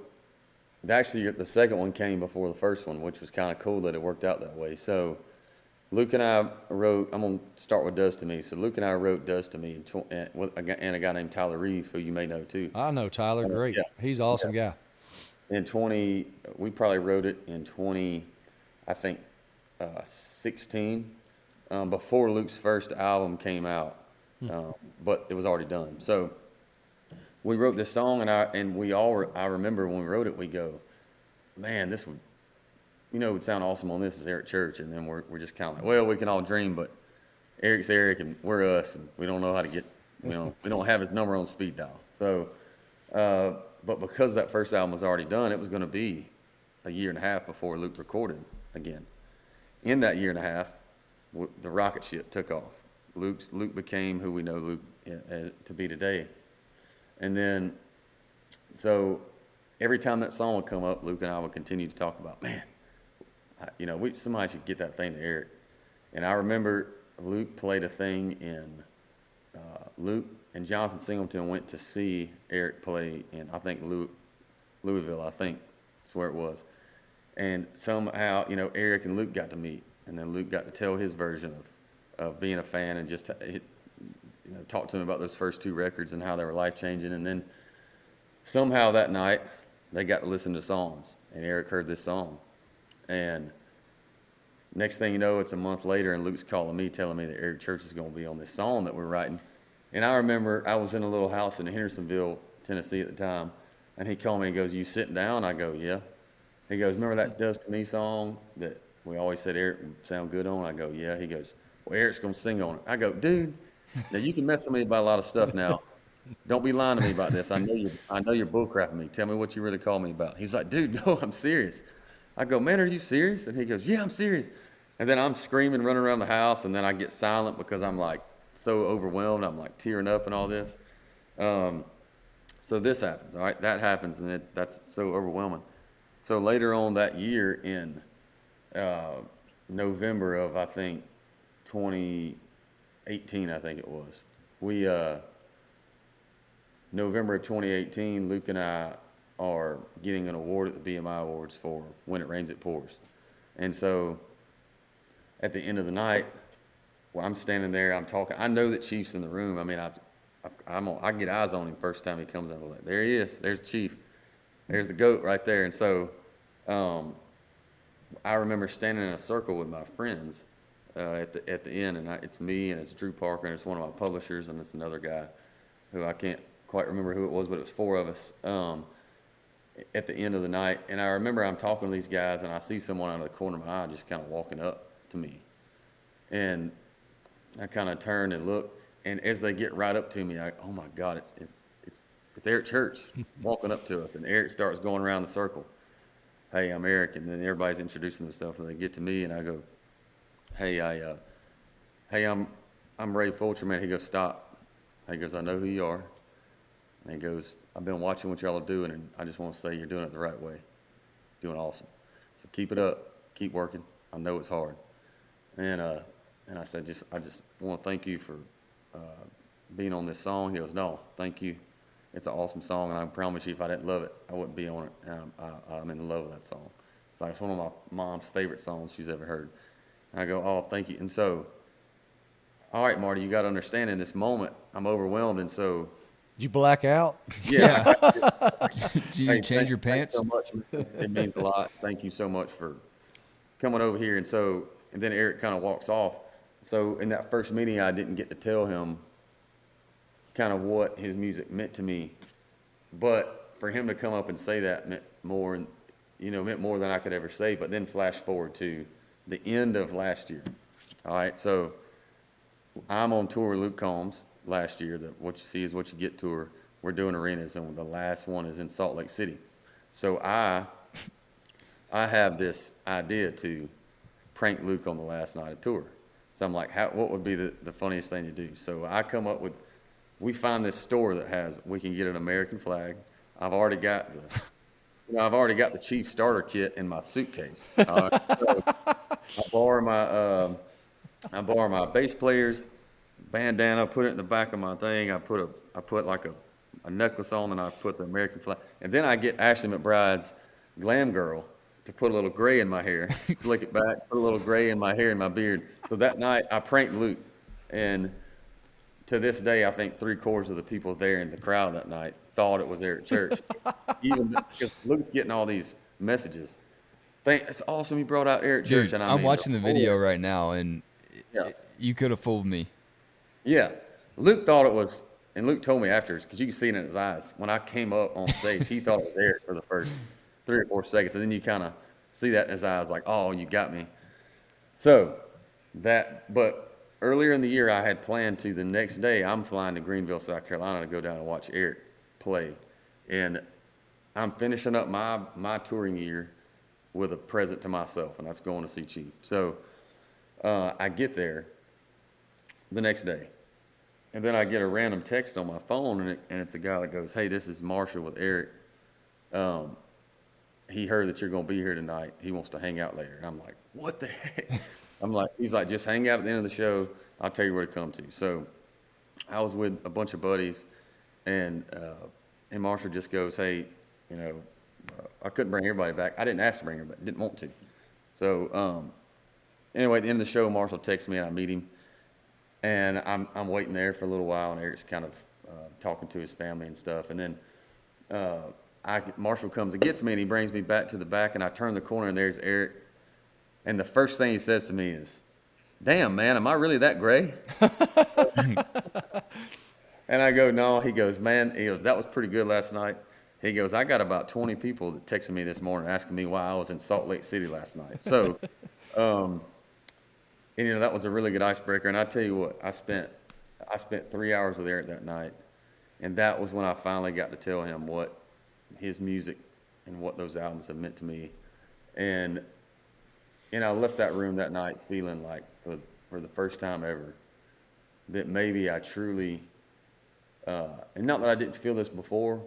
actually, the second one came before the first one, which was kind of cool that it worked out that way. So, Luke and I wrote, I'm going to start with Does to Me. So, Luke and I wrote Does to Me and a guy named Tyler Reeve, who you may know too. I know Tyler, great. Yeah. He's an awesome guy. We probably wrote it in 16, before Luke's first album came out, but it was already done. So, we wrote this song, and I remember when we wrote it, we go, man, this would sound awesome on this as Eric Church. And then we're just kind of like, well, we can all dream, but Eric's Eric and we're us, and we don't know how to get, we don't have his number on speed dial. So, but because that first album was already done, it was going to be a year and a half before Luke recorded again. In that year and a half, the rocket ship took off. Luke became who we know Luke to be today. And then, so every time that song would come up, Luke and I would continue to talk about, man, somebody should get that thing to Eric. And I remember Luke played a thing in, Luke and Jonathan Singleton went to see Eric play in, I think, Louisville, I think that's where it was. And somehow, Eric and Luke got to meet. And then Luke got to tell his version of being a fan and just talk to him about those first two records and how they were life-changing. And then somehow that night, they got to listen to songs. And Eric heard this song. And next thing you know, it's a month later, and Luke's calling me, telling me that Eric Church is going to be on this song that we're writing. And I remember I was in a little house in Hendersonville, Tennessee at the time, and he called me and goes, "You sitting down?" I go, "Yeah." He goes, "Remember that Does to Me song that we always said Eric would sound good on?" I go, "Yeah." He goes, "Well, Eric's going to sing on it." I go, "Dude, now you can mess with me about a lot of stuff now. Don't be lying to me about this. I know you're bullcrapping me. Tell me what you really call me about." He's like, "Dude, no, I'm serious." I go, "Man, are you serious?" And he goes, "Yeah, I'm serious." And then I'm screaming, running around the house, and then I get silent because I'm like so overwhelmed. I'm like tearing up and all this. So this happens, all right? That happens, and that's so overwhelming. So later on that year in November of, I think, 2018, I think it was. November of 2018, Luke and I are getting an award at the BMI Awards for When It Rains, It Pours. And so at the end of the night, when I'm standing there, I'm talking. I know that Chief's in the room. I mean, I get eyes on him first time he comes in. I'm like, there he is. There's Chief. There's the GOAT right there. And so I remember standing in a circle with my friends at the end, and it's me, and it's Drew Parker, and it's one of my publishers, and it's another guy who I can't quite remember who it was, but it was four of us at the end of the night. And I remember I'm talking to these guys, and I see someone out of the corner of my eye just kind of walking up to me. And I kind of turn and look, and as they get right up to me, oh my God, it's Eric Church walking up to us, and Eric starts going around the circle. Hey, I'm Eric, and then everybody's introducing themselves, and they get to me, and I go, hey, I'm Ray Fulcher, man. He goes, stop. He goes, I know who you are. And he goes, I've been watching what y'all are doing, and I just want to say you're doing it the right way. Doing awesome. So keep it up. Keep working. I know it's hard. And I said, I just want to thank you for being on this song. He goes, no, thank you. It's an awesome song, and I promise you, if I didn't love it, I wouldn't be on it. And I'm in love with that song. It's like it's one of my mom's favorite songs she's ever heard. And I go, oh, thank you. And so, all right, Marty, you got to understand in this moment, I'm overwhelmed, and so. Did you black out? Yeah. Did you change your pants? Thanks so much. It means a lot. Thank you so much for coming over here. And then Eric kind of walks off. So in that first meeting, I didn't get to tell him kind of what his music meant to me. But for him to come up and say that meant more than I could ever say. But then flash forward to the end of last year. All right, so I'm on tour with Luke Combs last year, the What You See Is What You Get tour. We're doing arenas, and the last one is in Salt Lake City. So I have this idea to prank Luke on the last night of tour. So I'm like, what would be the funniest thing to do? So I come up with, we find this store that we can get an American flag. I've already got the Chief starter kit in my suitcase. So I borrow my bass player's bandana, put it in the back of my thing. I put like a necklace on, and I put the American flag. And then I get Ashley McBride's Glam Girl to put a little gray in my hair, flick it back, put a little gray in my hair and my beard. So that night I pranked Luke, and to this day I think 3/4 of the people there in the crowd that night thought it was Eric Church. Even because Luke's getting all these messages. It's awesome you brought out Eric Church. Dude, And I'm watching the video right now, and Yeah. you could have fooled me. Yeah, Luke thought it was, and Luke told me afterwards, because you can see it in his eyes. When I came up on stage, he thought it was Eric for the first 3 or 4 seconds, and then you kind of see that in his eyes, like, oh, you got me. So but earlier in the year, I had planned to the next day, I'm flying to Greenville, South Carolina to go down and watch Eric play. And I'm finishing up my touring year with a present to myself, and that's going to see Chief. So I get there the next day, and then I get a random text on my phone, and it's the guy that goes, hey, this is Marshall with Eric. He heard that you're going to be here tonight. He wants to hang out later. And I'm like, what the heck? He's like, just hang out at the end of the show. I'll tell you where to come to. So I was with a bunch of buddies, and Marshall just goes, hey, I couldn't bring everybody back. I didn't ask to bring everybody, didn't want to. So anyway, at the end of the show, Marshall texts me, and I meet him. And I'm waiting there for a little while, and Eric's kind of talking to his family and stuff. And then Marshall comes and gets me, and he brings me back to the back, and I turn the corner, and there's Eric. And the first thing he says to me is, damn, man, am I really that gray? And I go, no. He goes, man, that was pretty good last night. He goes, I got about 20 people that texted me this morning asking me why I was in Salt Lake City last night. So, and that was a really good icebreaker. And I tell you what, I spent 3 hours with Eric that night, and that was when I finally got to tell him what his music and what those albums have meant to me. And I left that room that night feeling like, for the first time ever, that maybe I truly, and not that I didn't feel this before,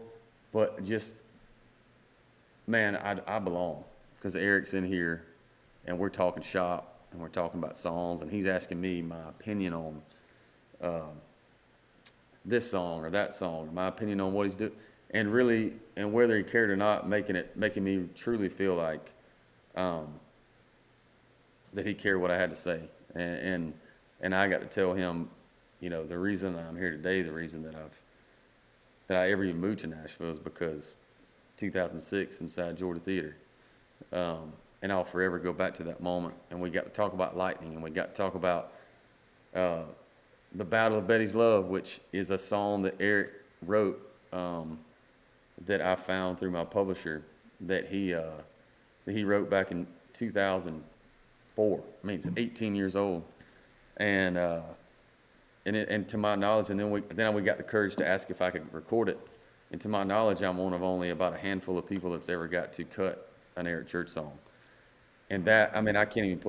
but just, man, I belong, because Eric's in here, and we're talking shop, and we're talking about songs, and he's asking me my opinion on this song or that song, my opinion on what he's doing, and really, and whether he cared or not, making me truly feel like that he cared what I had to say, and I got to tell him, the reason I'm here today, the reason that I ever even moved to Nashville is because 2006 inside Georgia Theater. And I'll forever go back to that moment. And we got to talk about lightning, and we got to talk about the Battle of Betty's Love, which is a song that Eric wrote that I found through my publisher that he wrote back in 2004. I mean, it's 18 years old. and and to my knowledge, and then we got the courage to ask if I could record it. And to my knowledge, I'm one of only about a handful of people that's ever got to cut an Eric Church song. And that, I mean, I can't even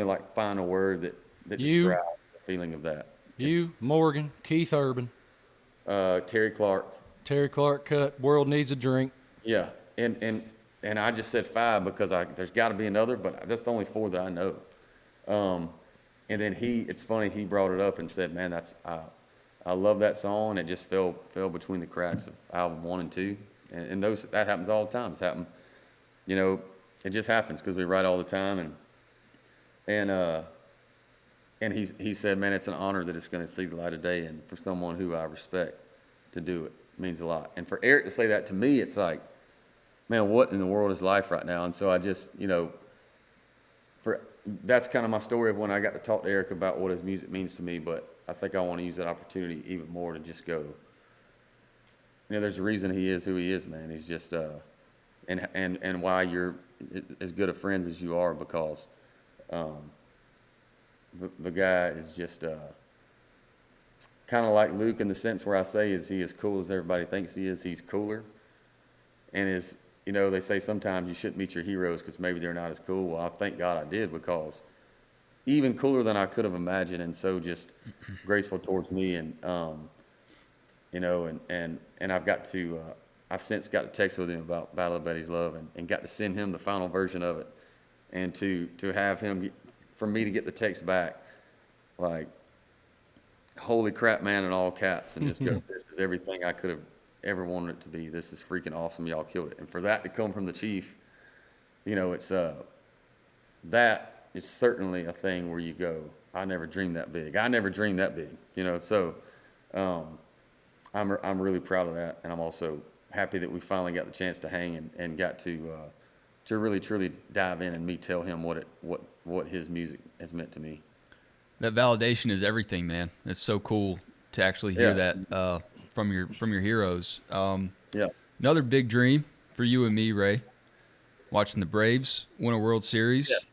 like find a word that describes the feeling of that. You, Morgan, Keith Urban, Terry Clark. Terry Clark cut World Needs a Drink. Yeah, and I just said 5 because there's got to be another, but that's the only 4 that I know. And then it's funny, he brought it up and said, "Man, I love that song." And it just fell between the cracks of album 1 and 2, and that happens all the time. It's happened, you know, it just happens because we write all the time, and he said, "Man, it's an honor that it's going to see the light of day, and for someone who I respect to do it means a lot." And for Eric to say that to me, it's like, man, what in the world is life right now? And so I just, you know, that's kind of my story of when I got to talk to Eric about what his music means to me. But I think I want to use that opportunity even more to just go, you know, there's a reason he is who he is, man. He's just, and why you're as good of friends as you are, because the guy is just kind of like Luke in the sense where I say, is he as cool as everybody thinks he is? He's cooler. And you know, they say sometimes you shouldn't meet your heroes because maybe they're not as cool. Well, I thank God I did, because even cooler than I could have imagined, and so just graceful towards me. And, you know, and I've since got to text with him about Battle of Betty's Love, and got to send him the final version of it. And to have him, for me to get the text back, like, holy crap, man, in all caps, and just go, this is everything I could have ever wanted it to be. This is freaking awesome. Y'all killed it. And for that to come from the Chief, you know, it's that is certainly a thing where you go, I never dreamed that big. You know. So I'm really proud of that, and I'm also happy that we finally got the chance to hang and got to really truly dive in and me tell him what his music has meant to me. That validation is everything, man. It's so cool to actually hear that from your heroes. Yeah. Another big dream for you and me, Ray, watching the Braves win a World Series, Yes.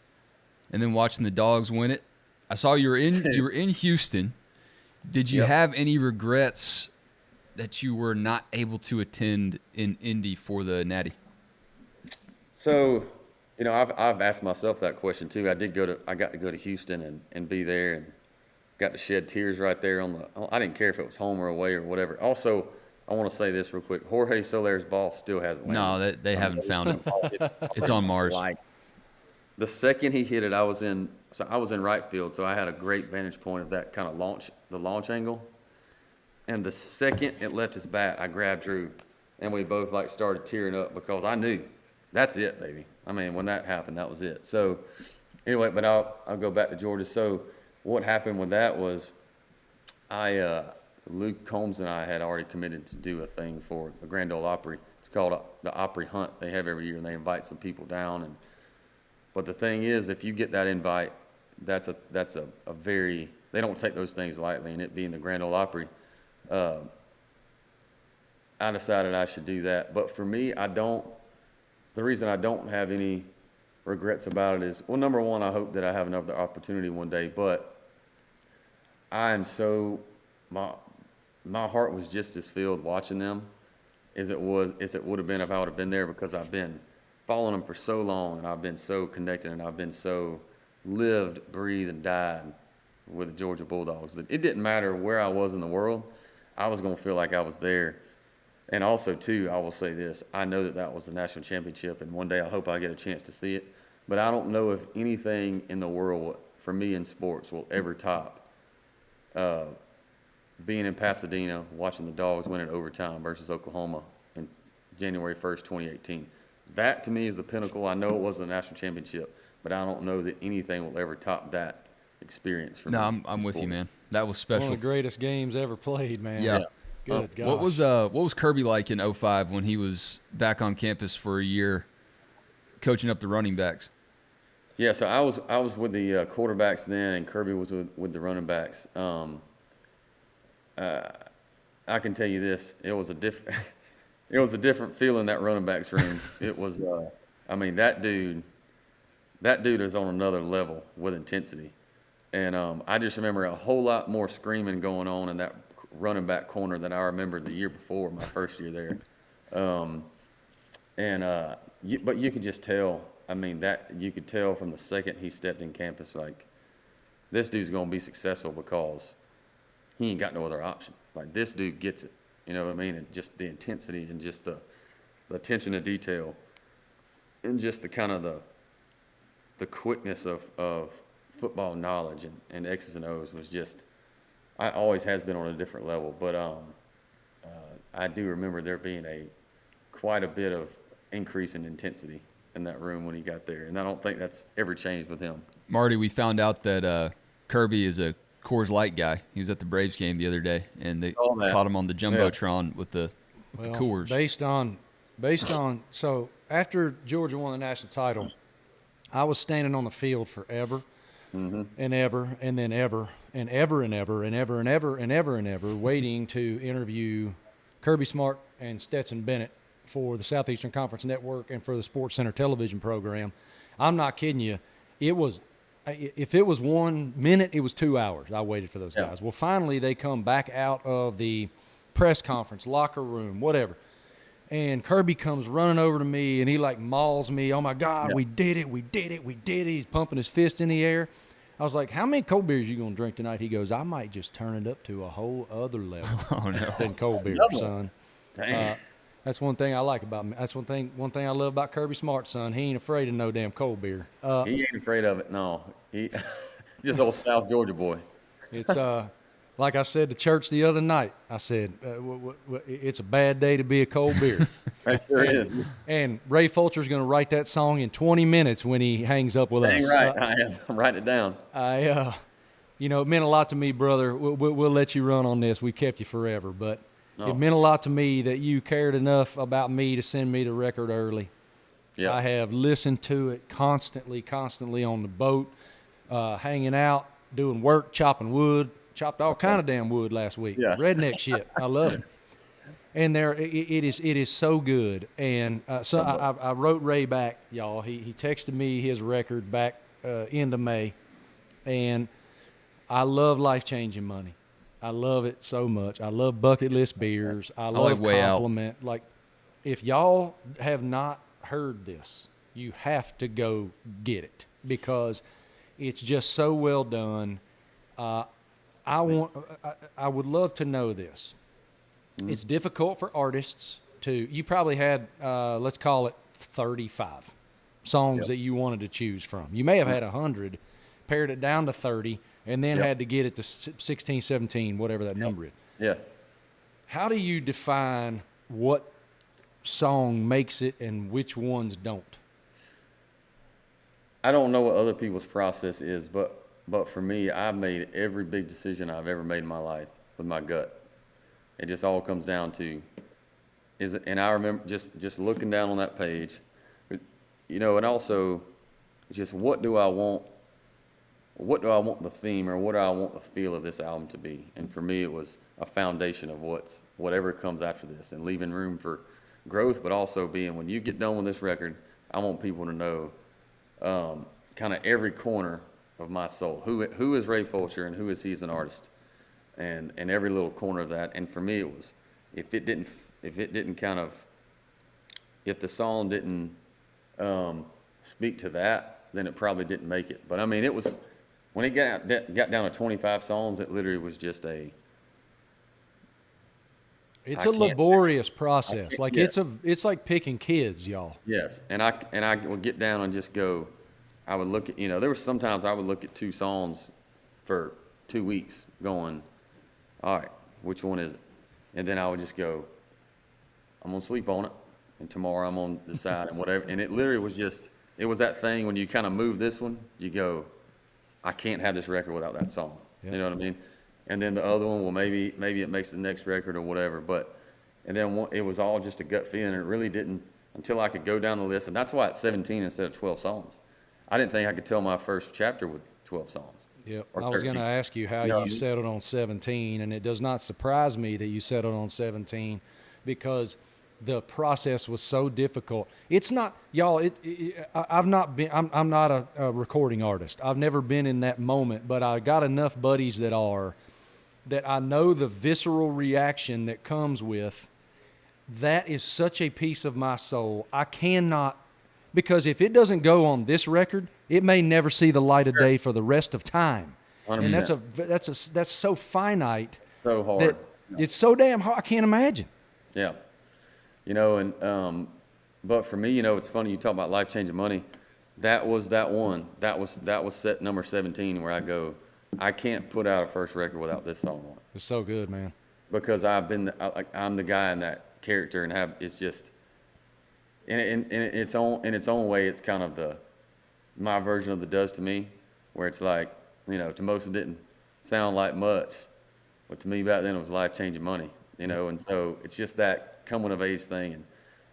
and then watching the Dogs win it. I saw you were in Houston. Did you have any regrets that you were not able to attend in Indy for the Natty? So, you know, I've asked myself that question too. I got to go to Houston and be there, and got to shed tears right there I didn't care if it was home or away or whatever. Also, I want to say this real quick. Jorge Soler's ball still hasn't landed. No, they haven't found it. It's on Mars. Like, the second he hit it, I was in right field, so I had a great vantage point of that kind of launch angle. And the second it left his bat, I grabbed Drew, and we both like started tearing up, because I knew that's it, baby. I mean, when that happened, that was it. So anyway, but I'll go back to Georgia. So what happened with that was Luke Combs and I had already committed to do a thing for the Grand Ole Opry. It's called the Opry Hunt. They have every year, and they invite some people down. But the thing is, if you get that invite, that's a very, they don't take those things lightly. And it being the Grand Ole Opry, I decided I should do that. But for me, the reason I don't have any regrets about it is, well, number one, I hope that I have another opportunity one day, but I am so, my heart was just as filled watching them as it would have been if I would have been there, because I've been following them for so long, and I've been so connected, and I've been so lived, breathed, and died with the Georgia Bulldogs that it didn't matter where I was in the world, I was going to feel like I was there. And also, too, I will say this. I know that was the national championship, and one day I hope I get a chance to see it. But I don't know if anything in the world, for me in sports, will ever top being in Pasadena, watching the Dogs win in overtime versus Oklahoma in January 1st, 2018. That, to me, is the pinnacle. I know it was the national championship, but I don't know that anything will ever top that experience for me. No, I'm with you, man. That was special. One of the greatest games ever played, man. Yeah. Good gosh. What was Kirby like in 2005 when he was back on campus for a year coaching up the running backs? Yeah, so I was with the quarterbacks then, and Kirby was with the running backs. I can tell you this: it was a different feeling, that running backs room. It was, I mean, that dude is on another level with intensity. And I just remember a whole lot more screaming going on in that running back corner than I remembered the year before, my first year there. But you could just tell. I mean, that you could tell from the second he stepped in campus, like, this dude's gonna be successful because he ain't got no other option. Like, this dude gets it. You know what I mean? And just the intensity and just the attention to detail and just the kind of the quickness of football knowledge and X's and O's was just, I always has been on a different level. But I do remember there being quite a bit of increase in intensity in that room when he got there, and I don't think that's ever changed with him. Marty, we found out that Kirby is a Coors Light guy. He was at the Braves game the other day, and they caught him on the Jumbotron with the Coors. Based on so after Georgia won the national title, I was standing on the field forever and ever and then ever and ever and ever and ever and ever and ever and ever waiting to interview Kirby Smart and Stetson Bennett for the Southeastern Conference Network and for the Sports Center television program. I'm not kidding you. If it was 1 minute, it was 2 hours. I waited for those guys. Well, finally they come back out of the press conference, locker room, whatever. And Kirby comes running over to me, and he, like, mauls me. Oh, my God, we did it, we did it, we did it. He's pumping his fist in the air. I was like, how many cold beers you going to drink tonight? He goes, I might just turn it up to a whole other level than cold beer, son. That's one thing I like about him. That's one thing I love about Kirby Smart, son. He ain't afraid of no damn cold beer. He ain't afraid of it, no. He just old South Georgia boy. It's like I said to church the other night. I said, it's a bad day to be a cold beer. It sure is. And Ray Fulcher's going to write that song in 20 minutes when he hangs up with us. Dang right, I am. I'm writing it down. It meant a lot to me, brother. We'll let you run on this. We kept you forever, but it meant a lot to me that you cared enough about me to send me the record early. Yeah. I have listened to it constantly on the boat, hanging out, doing work, chopping wood. Chopped all kind of damn wood last week. Yeah. Redneck shit. I love it. And it is so good. And so I wrote Ray back, y'all. He texted me his record back end of May. And I love life-changing money. I love it so much. I love bucket list beers. I love Way Out. Compliment. Like, if y'all have not heard this, you have to go get it because it's just so well done. I would love to know this. It's difficult for artists you probably had, let's call it 35 songs that you wanted to choose from. You may have had 100, pared it down to 30, and then had to get it to 16, 17, whatever that number is. Yeah. How do you define what song makes it and which ones don't? I don't know what other people's process is, but for me, I've made every big decision I've ever made in my life with my gut. It just all comes down to and I remember just looking down on that page, and also just what do I want the theme or what do I want the feel of this album to be? And for me, it was a foundation of whatever comes after this and leaving room for growth, but also being, when you get done with this record, I want people to know kind of every corner of my soul. Who is Ray Fulcher and who is he as an artist? And every little corner of that. And for me, it was, if the song didn't speak to that, then it probably didn't make it. But I mean, it was, when it got down to 25 songs, it literally was just it's a laborious process. Yes. It's like picking kids, y'all. Yes. And I would get down and just go, I would look at, there were sometimes I would look at 2 songs for 2 weeks going, all right, which one is it? And then I would just go, I'm going to sleep on it. And tomorrow I'm going to decide and whatever. And it literally was it was that thing when you kind of move this one, you go, I can't have this record without that song. Yep. You know what I mean? And then the other one, well, maybe it makes the next record or whatever. And then it was all just a gut feeling. And it really didn't until I could go down the list. And that's why it's 17 instead of 12 songs. I didn't think I could tell my first chapter with 12 songs. Yep. Or I was going to 13. ask you how you settled on 17, and it does not surprise me that you settled on 17 because the process was so difficult. It's not, y'all. I've not been. I'm not a recording artist. I've never been in that moment, but I got enough buddies that are. That I know the visceral reaction that comes with. That is such a piece of my soul. I cannot, because if it doesn't go on this record, it may never see the light of day for the rest of time. 100%. And that's so finite. So hard. That it's so damn hard. I can't imagine. Yeah. You know, and but for me, you know, it's funny you talk about life-changing money. That was that one. That was set number 17 where I go, I can't put out a first record without this song on it. It's so good, man. Because I'm the guy in that character, and it's just in its own way, it's kind of my version of the Does to Me, where it's like, you know, to most it didn't sound like much, but to me back then it was life-changing money, you know, and so it's just that coming of age thing,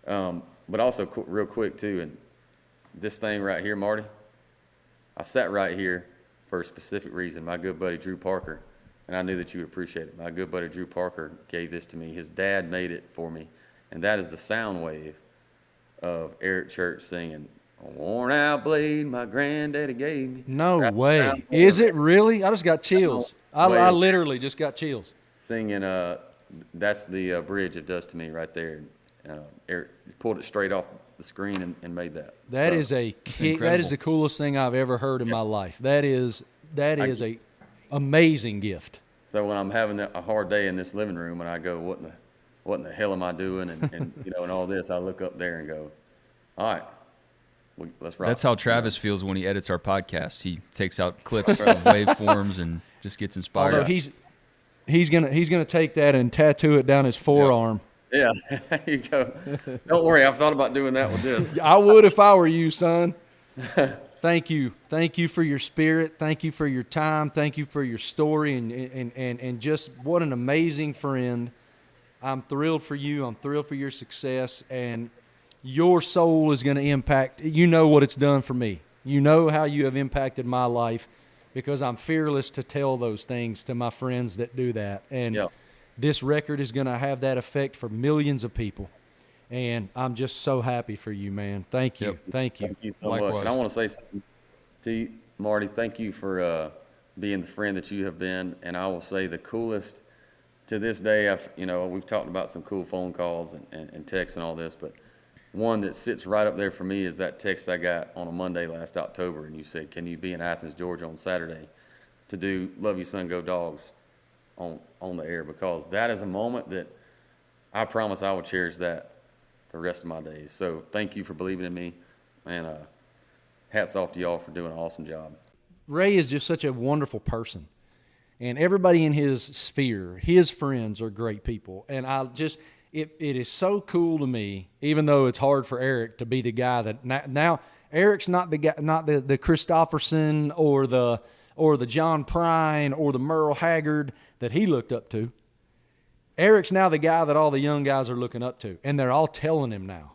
and but also real quick too, and this thing right here, Marty, I sat right here for a specific reason. My good buddy Drew Parker, and I knew that you would appreciate it. My good buddy Drew Parker gave this to me. His dad made it for me, and that is the sound wave of Eric Church singing "A Worn Out Blade My Granddaddy Gave Me." No way. Is it really? I just got chills. I literally just got chills. Singing, that's the bridge it does to me right there. Eric pulled it straight off the screen and made that. That is the coolest thing I've ever heard in my life. That is a amazing gift. So when I'm having a hard day in this living room and I go, what in the hell am I doing? And you know, and all this, I look up there and go, all right, let's rock. That's how Travis feels when he edits our podcast. He takes out clips of waveforms and just gets inspired. Although he's gonna take that and tattoo it down his forearm. Yeah, there you go. Don't worry, I've thought about doing that with this. I would if I were you, son. Thank you for your spirit. Thank you for your time. Thank you for your story and just what an amazing friend. I'm thrilled for you. I'm thrilled for your success, and your soul is going to impact. You know what it's done for me. You know how you have impacted my life, because I'm fearless to tell those things to my friends that do that. And this record is going to have that effect for millions of people. And I'm just so happy for you, man. Thank you. Thank you. Thank you so much. And I want to say something to you, Marty. Thank you for being the friend that you have been. And I will say the coolest to this day, we've talked about some cool phone calls and texts and all this, but one that sits right up there for me is that text I got on a Monday last October. And you said, can you be in Athens, Georgia on Saturday to do Love You Son, Go Dogs on the air? Because that is a moment that I promise I will cherish that the rest of my days. So thank you for believing in me, and hats off to y'all for doing an awesome job. Ray is just such a wonderful person, and everybody in his sphere, his friends, are great people. And it is so cool to me, even though it's hard for Eric to be the guy that now Eric's not the guy, not the Christopherson or the John Prine or the Merle Haggard that he looked up to. Eric's now the guy that all the young guys are looking up to, and they're all telling him now.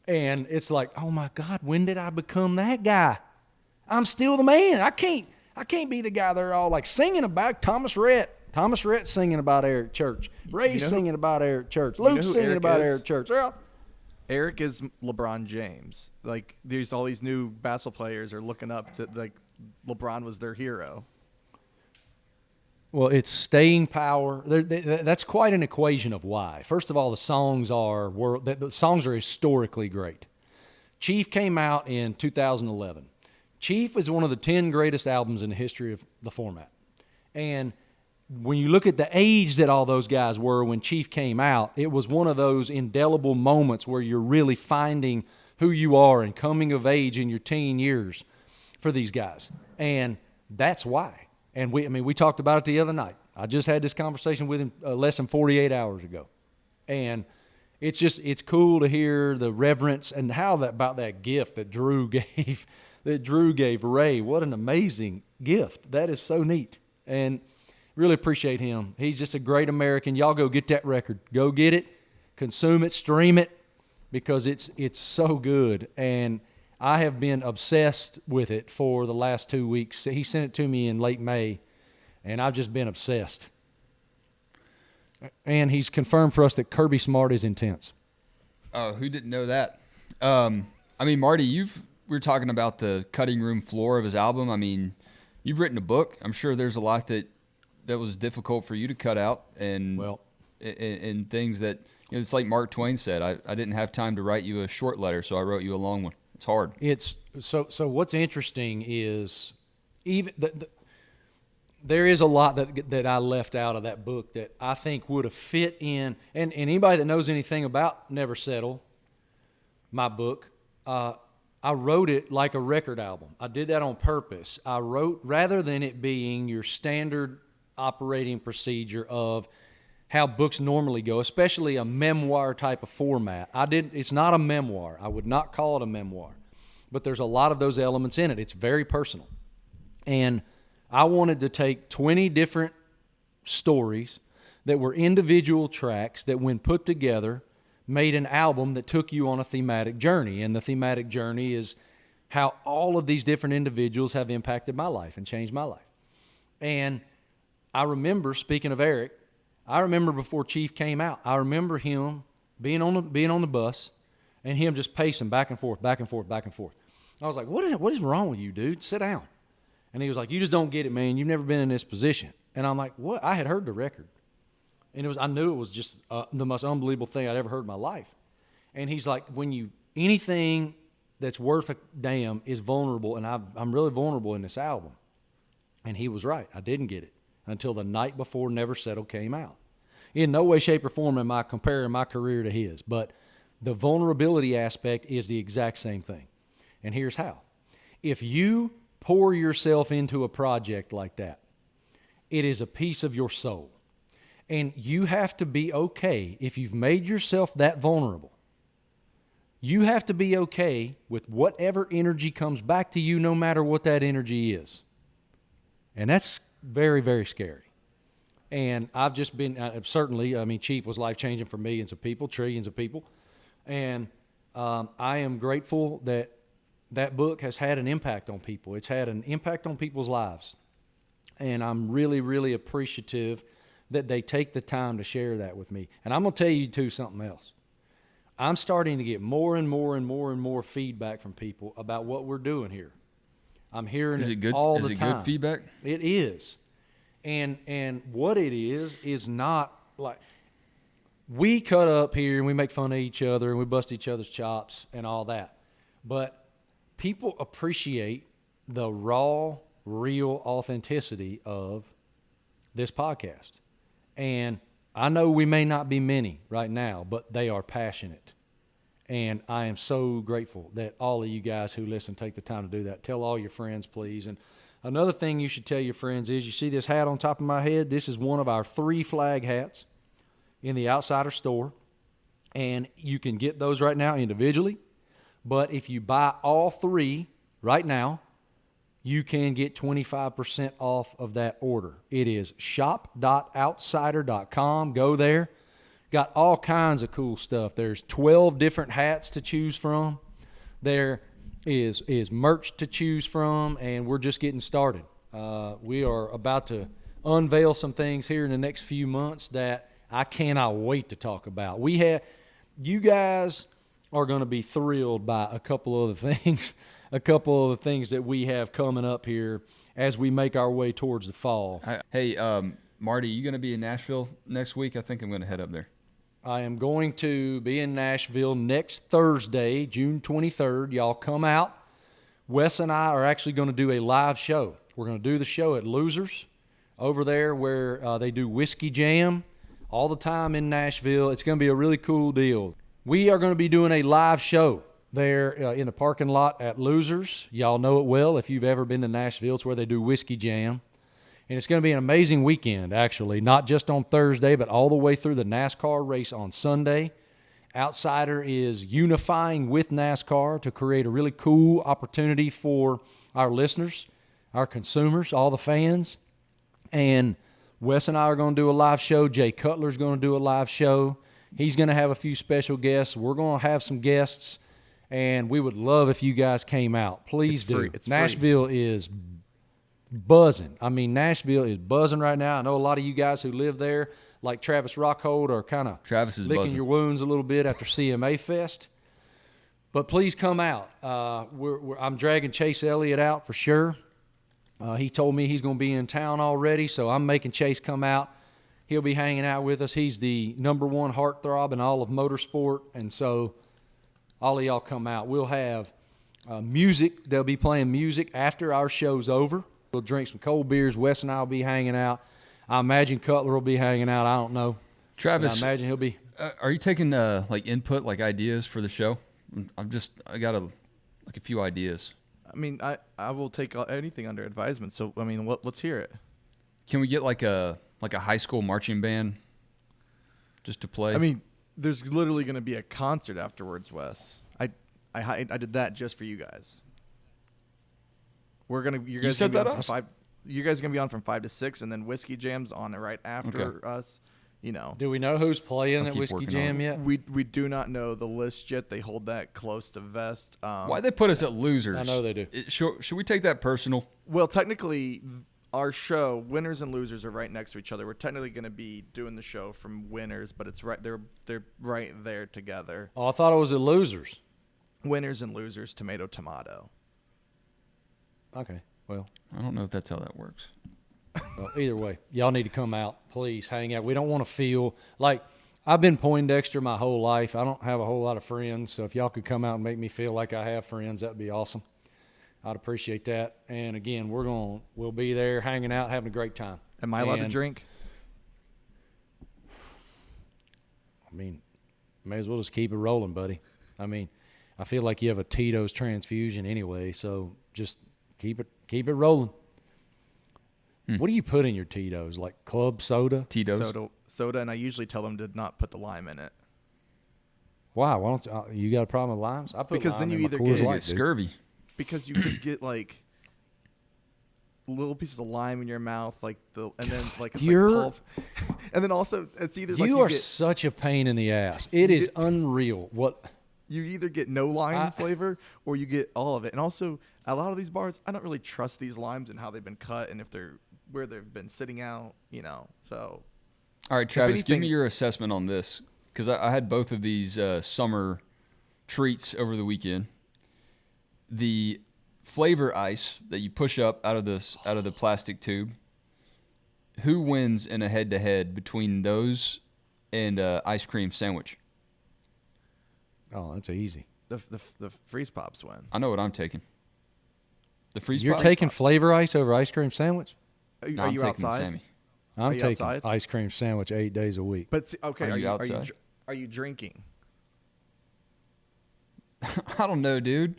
And it's like, oh my God, when did I become that guy? I'm still the man. I can't be the guy they're all like singing about. Thomas Rhett singing about Eric Church. Ray singing about Eric Church. Luke singing about Eric Church. Eric is LeBron James. Like, there's all these new basketball players are looking up to, like, LeBron was their hero. Well, it's staying power. That's quite an equation of why. First of all, the songs are historically great. Chief came out in 2011. Chief is one of the 10 greatest albums in the history of the format. And when you look at the age that all those guys were when Chief came out, it was one of those indelible moments where you're really finding who you are and coming of age in your teen years for these guys. And that's why. And we talked about it the other night. I just had this conversation with him less than 48 hours ago. And it's cool to hear the reverence and about that gift that Drew gave Ray. What an amazing gift. That is so neat. And really appreciate him. He's just a great American. Y'all go get that record. Go get it, consume it, stream it, because it's so good. And I have been obsessed with it for the last 2 weeks. He sent it to me in late May, and I've just been obsessed. And he's confirmed for us that Kirby Smart is intense. Oh, who didn't know that? I mean, Marty, we were talking about the cutting room floor of his album. I mean, you've written a book. I'm sure there's a lot that was difficult for you to cut out, and things that, you know, it's like Mark Twain said, I didn't have time to write you a short letter, so I wrote you a long one. It's hard. It's so what's interesting is even there is a lot that I left out of that book that I think would have fit in, and anybody that knows anything about Never Settle, my book, I wrote it like a record album. I did that on purpose. I wrote, rather than it being your standard operating procedure of how books normally go, especially a memoir type of format. It's not a memoir. I would not call it a memoir, but there's a lot of those elements in it. It's very personal. And I wanted to take 20 different stories that were individual tracks that, when put together, made an album that took you on a thematic journey. And the thematic journey is how all of these different individuals have impacted my life and changed my life. And I remember, speaking of Eric, I remember before Chief came out, I remember him being on the bus and him just pacing back and forth, back and forth, back and forth. I was like, what is wrong with you, dude? Sit down. And he was like, you just don't get it, man. You've never been in this position. And I'm like, what? I had heard the record. And I knew it was just the most unbelievable thing I'd ever heard in my life. And he's like, anything that's worth a damn is vulnerable, and I'm really vulnerable in this album. And he was right. I didn't get it until the night before Never Settle came out. In no way, shape, or form am I comparing my career to his, but the vulnerability aspect is the exact same thing. And here's how. If you pour yourself into a project like that, it is a piece of your soul. And you have to be okay if you've made yourself that vulnerable. You have to be okay with whatever energy comes back to you, no matter what that energy is. And that's very, very scary. And I've just been, certainly, Chief was life-changing for millions of people, trillions of people. And I am grateful that that book has had an impact on people. It's had an impact on people's lives. And I'm really, really appreciative that they take the time to share that with me. And I'm going to tell you, too, something else. I'm starting to get more and more and more and more feedback from people about what we're doing here. I'm hearing it all the time. Is it good feedback? It is. And what it is not like we cut up here and we make fun of each other and we bust each other's chops and all that. But people appreciate the raw, real authenticity of this podcast. And I know we may not be many right now, but they are passionate. And I am so grateful that all of you guys who listen take the time to do that. Tell all your friends, please. And another thing you should tell your friends is, you see this hat on top of my head? This is one of our 3 flag hats in the Outsider store. And you can get those right now individually. But if you buy all 3 right now, you can get 25% off of that order. It is shop.outsider.com. Go there. Got all kinds of cool stuff. There's 12 different hats to choose from. There is merch to choose from, and we're just getting started. We are about to unveil some things here in the next few months that I cannot wait to talk about. You guys are going to be thrilled by a couple of the things. A couple of the things that we have coming up here as we make our way towards the fall. Hey, Marty, you going to be in Nashville next week? I think I'm going to head up there. I am going to be in Nashville next Thursday, June 23rd. Y'all come out. Wes and I are actually going to do a live show. We're going to do the show at Losers over there where they do Whiskey Jam all the time in Nashville. It's going to be a really cool deal. We are going to be doing a live show there in the parking lot at Losers. Y'all know it well if you've ever been to Nashville. It's where they do Whiskey Jam. And it's going to be an amazing weekend, actually, not just on Thursday, but all the way through the NASCAR race on Sunday. Outsider is unifying with NASCAR to create a really cool opportunity for our listeners, our consumers, all the fans. And Wes and I are going to do a live show. Jay Cutler's going to do a live show. He's going to have a few special guests. We're going to have some guests. And we would love if you guys came out. Please do. Nashville is buzzing. Nashville is buzzing right now. I know a lot of you guys who live there. like Travis Rockhold are kind of Travis is licking buzzing. your wounds a little bit after CMA Fest. But please come out. I'm dragging Chase Elliott out for sure. He told me he's going to be in town already, so I'm making Chase come out. He'll be hanging out with us. He's the #1 heartthrob in all of motorsport, and so all of y'all come out. We'll have music. They'll be playing music after our show's over. We'll drink some cold beers. Wes and I will be hanging out. I imagine Cutler will be hanging out. I don't know. Travis, I imagine he'll be. are you taking like input, like ideas for the show? I got a few ideas. I mean, I will take anything under advisement. So I mean, let's hear it. Can we get like a high school marching band just to play? I mean, there's literally going to be a concert afterwards, Wes. I did that just for you guys. You guys set gonna be that on up? from 5. You guys are gonna be on from 5 to 6, and then Whiskey Jam's on right after us. You know, Do we know who's playing I'll at keep Whiskey working Jam on it. yet? we do not know the list yet. They hold that close to vest. Why they put us at losers? I know they do. Should we take that personal? Well, technically, our show, winners and losers, are right next to each other. We're technically going to be doing the show from winners, but it's right. They're right there together. Oh, I thought it was the losers. Winners and losers, tomato, tomato. Okay, well, I don't know if that's how that works. either way, y'all need to come out. Please hang out. We don't want to feel like I've been Poindexter my whole life. I don't have a whole lot of friends, so if y'all could come out and make me feel like I have friends, that'd be awesome. I'd appreciate that. And again, we'll be there hanging out, having a great time. Am I allowed to And, drink? I mean, may as well just keep it rolling, buddy. I mean, I feel like you have a Tito's transfusion anyway, so just keep it rolling. What do you put in your Tito's? Like club soda? Tito's. Soda, and I usually tell them to not put the lime in it. Why? Why don't you got a problem with limes? I put Because lime then you in my either Coors get- You Light, get dude. scurvy. Because you just get like little pieces of lime in your mouth, and then like it's You're- like pulp. And then also it's either like You you are get, such a pain in the ass. It is unreal. What? you either get no lime flavor or you get all of it. And also, a lot of these bars, I don't really trust these limes and how they've been cut and if they're where they've been sitting out, So, All right, Travis, give anything- me your assessment on this because I had both of these summer treats over the weekend. The flavor ice that you push up out of the plastic tube. Who wins in a head-to-head between those and ice cream sandwich? Oh, that's easy. the freeze pops win. I know what I'm taking. The freeze You're pop? taking flavor ice over ice cream sandwich? Are No, are I'm you taking outside? Sammy. I'm you taking outside? ice cream sandwich 8 days a week. But okay, Are you outside? Are you drinking? I don't know, dude.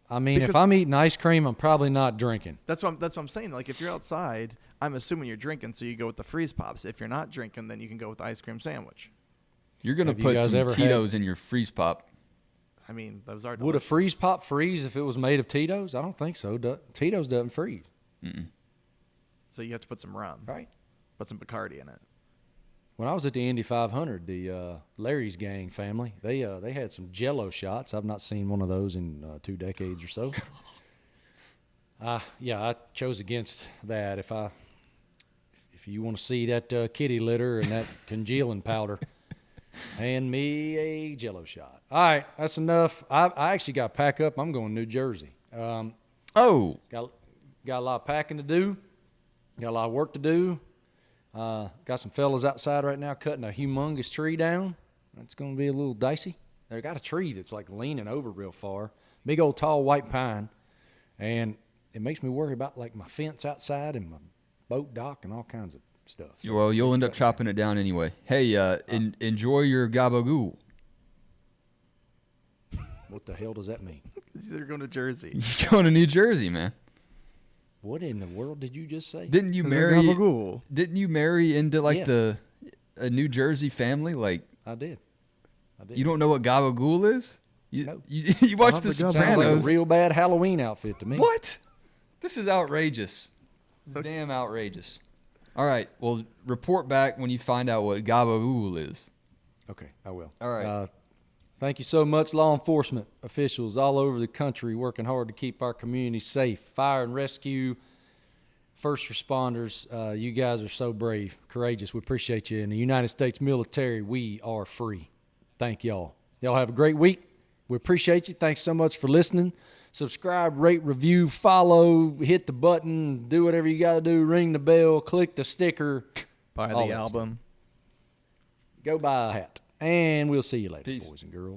I mean, if because- I'm eating ice cream, I'm probably not drinking. That's what I'm saying. Like if you're outside, I'm assuming you're drinking, so you go with the freeze pops. If you're not drinking, then you can go with the ice cream sandwich. You're gonna Have you put guys some ever had- Tito's in your freeze pop. I mean, those are Would a delicious. freeze pop freeze if it was made of Tito's? I don't think so. Tito's doesn't freeze. So you have to put some rum, Right. put some Bacardi in it. When I was at the Indy 500, the Larry's Gang family, they had some Jello shots. I've not seen one of those in 2 decades or so. I chose against that. If you want to see that kitty litter and that congealing powder, hand me a Jello shot. All right, that's enough. I actually got to pack up. I'm going to New Jersey. Oh, Got a lot of packing to do. Got a lot of work to do. Got some fellas outside right now cutting a humongous tree down. It's going to be a little dicey. They got a tree that's like leaning over real far. Big old tall white pine. And it makes me worry about like my fence outside and my boat dock and all kinds of stuff. So, well, you'll end up chopping it down anyway. Hey, enjoy your gabagool. what the hell does that mean? They're going to Jersey. You're going to New Jersey, man. What in the world did you just say? Didn't you They're marry? gabagool. Didn't you marry into like Yes. a New Jersey family? Like I did. you don't know what gabagool is? You No. you watch have The to go back. Sounds like a Sopranos? real bad Halloween outfit to me. What? This is outrageous. It's damn outrageous. All right. Well, report back when you find out what gabagool is. Okay, I will. All right. Thank you so much, law enforcement officials all over the country working hard to keep our community safe. Fire and rescue, first responders. You guys are so brave, courageous. We appreciate you. In the United States military, we are free. Thank y'all. Y'all have a great week. We appreciate you. Thanks so much for listening. Subscribe, rate, review, follow, hit the button, do whatever you got to do, ring the bell, click the sticker. Buy all the that album. stuff. Go buy a hat. And we'll see you later, Peace. boys and girls.